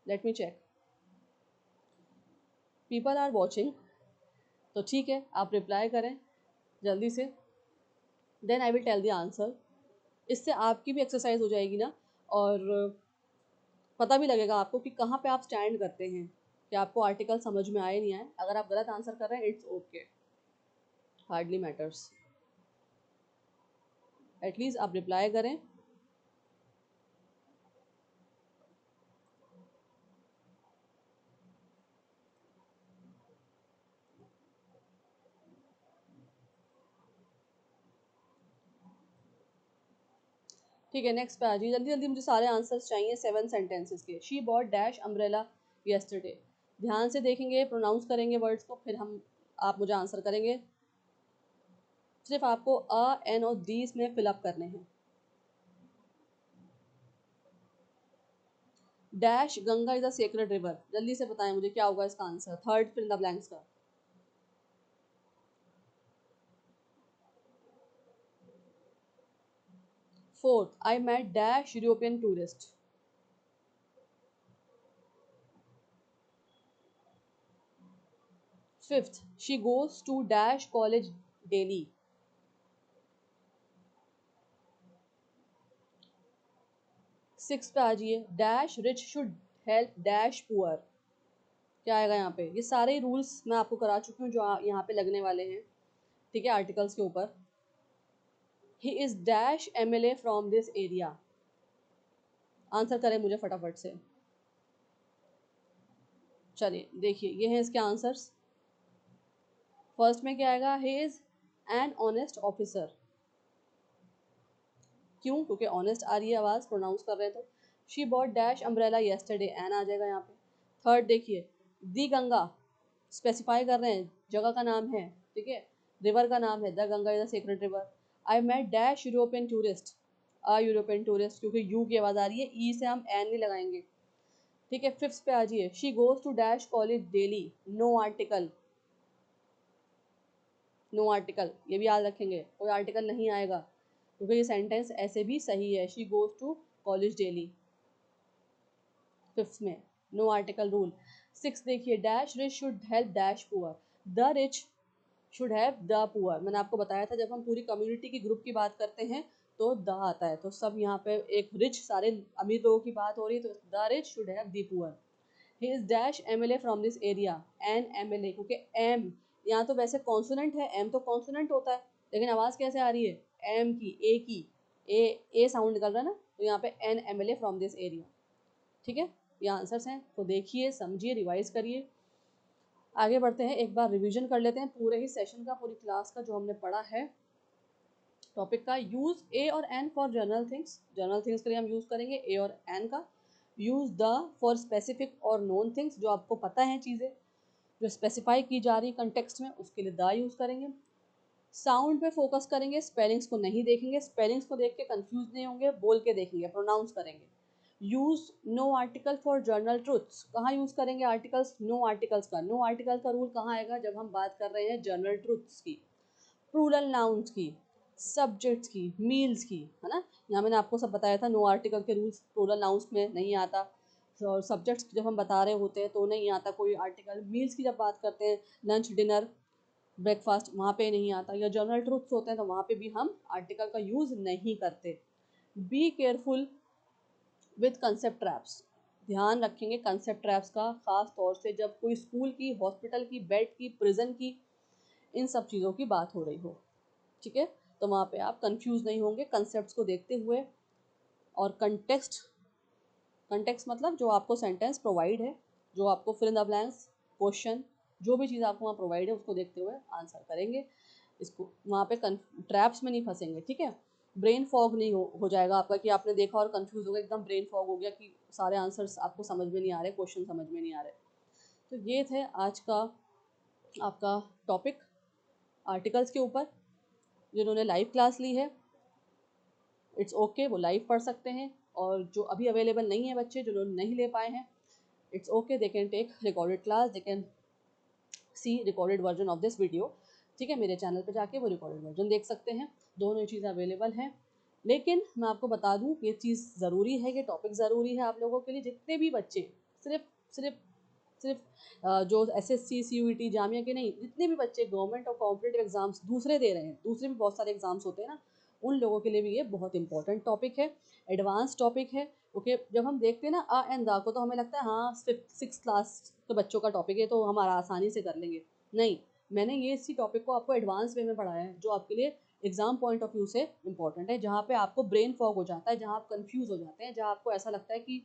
S1: Let me check, people are watching, तो ठीक है आप रिप्लाई करें जल्दी से, then I will tell the answer. इससे आपकी भी एक्सरसाइज हो जाएगी ना, और पता भी लगेगा आपको कि कहाँ पे आप स्टैंड करते हैं, कि आपको आर्टिकल समझ में आए नहीं आए। अगर आप गलत आंसर कर रहे हैं, it's okay, hardly matters, at least आप रिप्लाई करें। ठीक है, नेक्स्ट पे आ जाइए, जल्दी जल्दी मुझे सारे आंसर्स चाहिए 7 सेंटेंसेस के। She bought dash umbrella yesterday, ध्यान से देखेंगे, प्रोनाउंस करेंगे वर्ड्स को, फिर आप मुझे आंसर करेंगे। सिर्फ आपको अ, एन और दीस में फिलअप करने हैं। Dash Ganga is a sacred river, जल्दी से बताएं मुझे क्या होगा इसका answer, third fill in the blanks का। Fourth, I met dash European tourist. Fifth, she goes to dash college daily. Six पे आ जाइए, dash rich should help dash poor, क्या आएगा यहाँ पे, ये सारे रूल्स मैं आपको करा चुकी हूँ जो यहाँ पे लगने वाले हैं। ठीक है, आर्टिकल्स के ऊपर। He is dash MLA from this area, answer करें मुझे फटाफट से। चलिए देखिए, ये हैं इसके आंसर्स। फर्स्ट में क्या आएगा, he is an honest officer, क्यों, क्योंकि ऑनेस्ट आ रही है आवाज़, प्रोनाउंस कर रहे हैं तो। She bought dash umbrella yesterday, an आ जाएगा यहाँ पे। थर्ड देखिए, दी गंगा, स्पेसिफाई कर रहे हैं, जगह का नाम है, ठीक है, रिवर का नाम है the Ganga is the sacred river. I met dash European tourist, a European tourist, क्योंकि यू की आवाज़ आ रही है, ई से हम एन नहीं लगाएंगे। ठीक है, फिफ्थ पे आ जाइए, she goes to dash college daily, no article, no article, ये भी याद रखेंगे, कोई आर्टिकल नहीं आएगा क्योंकि ये सेंटेंस ऐसे भी सही है, she goes to college daily, fifth में नो आर्टिकल रूल। सिक्स देखिए, dash rich should help dash poor, the rich should have the poor. मैंने आपको बताया था जब हम पूरी कम्युनिटी की ग्रुप की बात करते हैं तो द आता है, तो सब यहाँ पे एक रिच, सारे अमीर लोगों की बात हो रही है, तो the rich should have the poor. He is dash MLA from this area, N MLA, क्योंकि एम यहाँ तो वैसे कॉन्सोनेंट है, एम तो कॉन्सोनेंट होता है, लेकिन आवाज़ कैसे आ रही है, एम की, ए साउंड निकल रहा है ना, तो यहाँ पे N MLA from this area. ठीक है, ये आंसर्स हैं, तो देखिए, समझिए, रिवाइज करिए। आगे बढ़ते हैं, एक बार रिवीजन कर लेते हैं पूरे ही सेशन का, पूरी क्लास का जो हमने पढ़ा है टॉपिक का। यूज ए और an for general things, general things के लिए हम यूज करेंगे ए और एन का। यूज द फॉर स्पेसिफिक और नोन थिंग्स, जो आपको पता है चीज़ें जो स्पेसिफाई की जा रही कंटेक्स्ट में, उसके लिए द यूज करेंगे। साउंड पे फोकस करेंगे, स्पेलिंग्स को नहीं देखेंगे, स्पेलिंग्स को देख के कंफ्यूज नहीं होंगे, बोल के देखेंगे, प्रोनाउंस करेंगे। Use no article for general truths, कहाँ यूज करेंगे आर्टिकल्स, नो आर्टिकल्स का, नो आर्टिकल का रूल कहाँ आएगा, जब हम बात कर रहे हैं जर्नल ट्रूथ्स की, प्लूरल नाउन्स की, सब्जेक्ट्स की, मील्स की, है ना। यहाँ मैंने आपको सब बताया था, नो आर्टिकल के रूल्स प्लूरल नाउन्स में नहीं आता, और सब्जेक्ट्स जब हम बता रहे होते हैं तो नहीं आता कोई आर्टिकल। मील्स की जब बात करते हैं, लंच डिनर ब्रेकफास्ट, वहाँ पे नहीं आता, या जनरल ट्रूथ्स होते हैं तो वहाँ पे भी हम आर्टिकल का यूज़ नहीं करते। Be careful with concept traps, ध्यान रखेंगे कंसेप्ट ट्रैप्स का, खास तौर से जब कोई स्कूल की, हॉस्पिटल की, बेड की, प्रिजन की, इन सब चीज़ों की बात हो रही हो। ठीक है, तो वहाँ पे आप कंफ्यूज नहीं होंगे कंसेप्ट्स को देखते हुए। और कंटेक्स्ट, कंटेक्स्ट मतलब जो आपको सेंटेंस प्रोवाइड है, जो आपको fill in the blanks, question, जो भी चीज़ आपको वहाँ प्रोवाइड है उसको देखते हुए आंसर करेंगे। इसको वहाँ पे ट्रैप्स में नहीं फंसेंगे। ठीक है, ब्रेन फॉग नहीं हो जाएगा आपका कि आपने देखा और कंफ्यूज हो गया, एकदम ब्रेन फॉग हो गया कि सारे आंसर्स आपको समझ में नहीं आ रहे, क्वेश्चन समझ में नहीं आ रहे। तो ये थे आज का आपका टॉपिक आर्टिकल्स के ऊपर। जिन्होंने लाइव क्लास ली है इट्स ओके, वो लाइव पढ़ सकते हैं, और जो अभी अवेलेबल नहीं है बच्चे जो लोग नहीं ले पाए हैं, it's okay, they can take recorded class, they can see recorded version of this video. ठीक है, मेरे चैनल पे जाके वो रिकॉर्डेड वर्जन देख सकते हैं, दोनों चीज़ें अवेलेबल हैं। लेकिन मैं आपको बता दूं, ये चीज़ ज़रूरी है, ये टॉपिक ज़रूरी है आप लोगों के लिए, जितने भी बच्चे सिर्फ सिर्फ सिर्फ जो एसएससी सीयूईटी जामिया के नहीं, जितने भी बच्चे गवर्नमेंट और कॉम्पिटेटिव एग्जाम्स दूसरे दे रहे हैं, दूसरे भी बहुत सारे एग्जाम्स होते हैं ना, उन लोगों के लिए भी ये बहुत इंपॉर्टेंट टॉपिक है, एडवांस टॉपिक है। ओके, जब हम देखते हैं ना अ एंड द को, तो हमें लगता है हाँ सिक्स क्लास के बच्चों का टॉपिक है तो हमारा आसानी से कर लेंगे। नहीं, मैंने ये इसी टॉपिक को आपको एडवांस वे में पढ़ाया है, जो आपके लिए एग्जाम पॉइंट ऑफ व्यू से इंपॉर्टेंट है, जहाँ पे आपको ब्रेन फॉग हो जाता है, जहाँ आप कंफ्यूज हो जाते हैं, जहाँ आपको ऐसा लगता है कि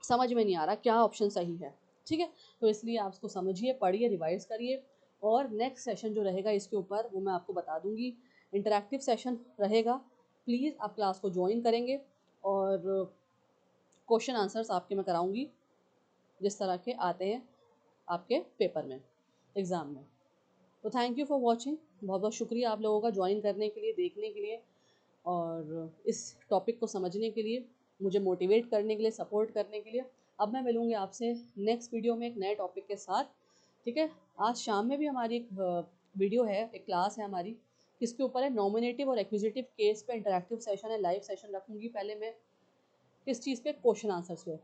S1: समझ में नहीं आ रहा क्या ऑप्शन सही है। ठीक है, तो इसलिए आप उसको समझिए, पढ़िए, रिवाइज करिए, और नेक्स्ट सेशन जो रहेगा इसके ऊपर वो मैं आपको बता दूंगी, इंटरेक्टिव सेशन रहेगा। प्लीज़ आप क्लास को ज्वाइन करेंगे, और क्वेश्चन आंसर्स आपके मैं कराऊंगी जिस तरह के आते हैं आपके पेपर में, एग्ज़ाम में। तो थैंक यू फॉर वॉचिंग, बहुत बहुत शुक्रिया आप लोगों का ज्वाइन करने के लिए, देखने के लिए, और इस टॉपिक को समझने के लिए, मुझे मोटिवेट करने के लिए, सपोर्ट करने के लिए। अब मैं मिलूँगी आपसे नेक्स्ट वीडियो में एक नए टॉपिक के साथ। ठीक है, आज शाम में भी हमारी एक वीडियो है, एक क्लास है हमारी, किसके ऊपर है, नॉमिनेटिव और एक्विजिटिव केस पे इंटरेक्टिव सेशन है, लाइव सेशन रखूँगी। पहले मैं किस चीज़ पे, क्वेश्चन आंसर्स पे।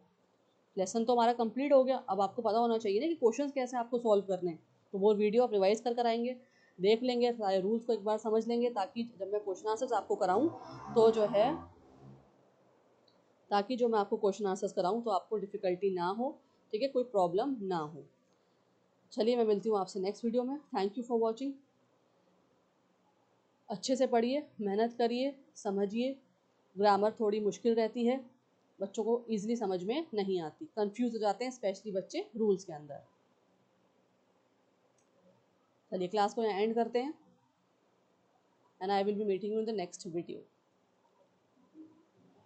S1: लेसन तो हमारा कंप्लीट हो गया, अब आपको पता होना चाहिए ना कि क्वेश्चंस कैसे आपको सॉल्व करने हैं, तो वो वीडियो आप रिवाइज कर आएंगे, देख लेंगे, सारे रूल्स को एक बार समझ लेंगे, ताकि जब मैं क्वेश्चन आंसर्स आपको कराऊं तो जो है, ताकि जो मैं आपको क्वेश्चन आंसर्स कराऊं तो आपको डिफ़िकल्टी ना हो। ठीक है, कोई प्रॉब्लम ना हो। चलिए, मैं मिलती हूँ आपसे नेक्स्ट वीडियो में। Thank you for watching. अच्छे से पढ़िए, मेहनत करिए, समझिए, ग्रामर थोड़ी मुश्किल रहती है, बच्चों को ईजिली समझ में नहीं आती, कंफ्यूज हो जाते हैं स्पेशली बच्चे रूल्स के अंदर। चलिए, क्लास को यहाँ एंड करते हैं, and I will be meeting you in the next video.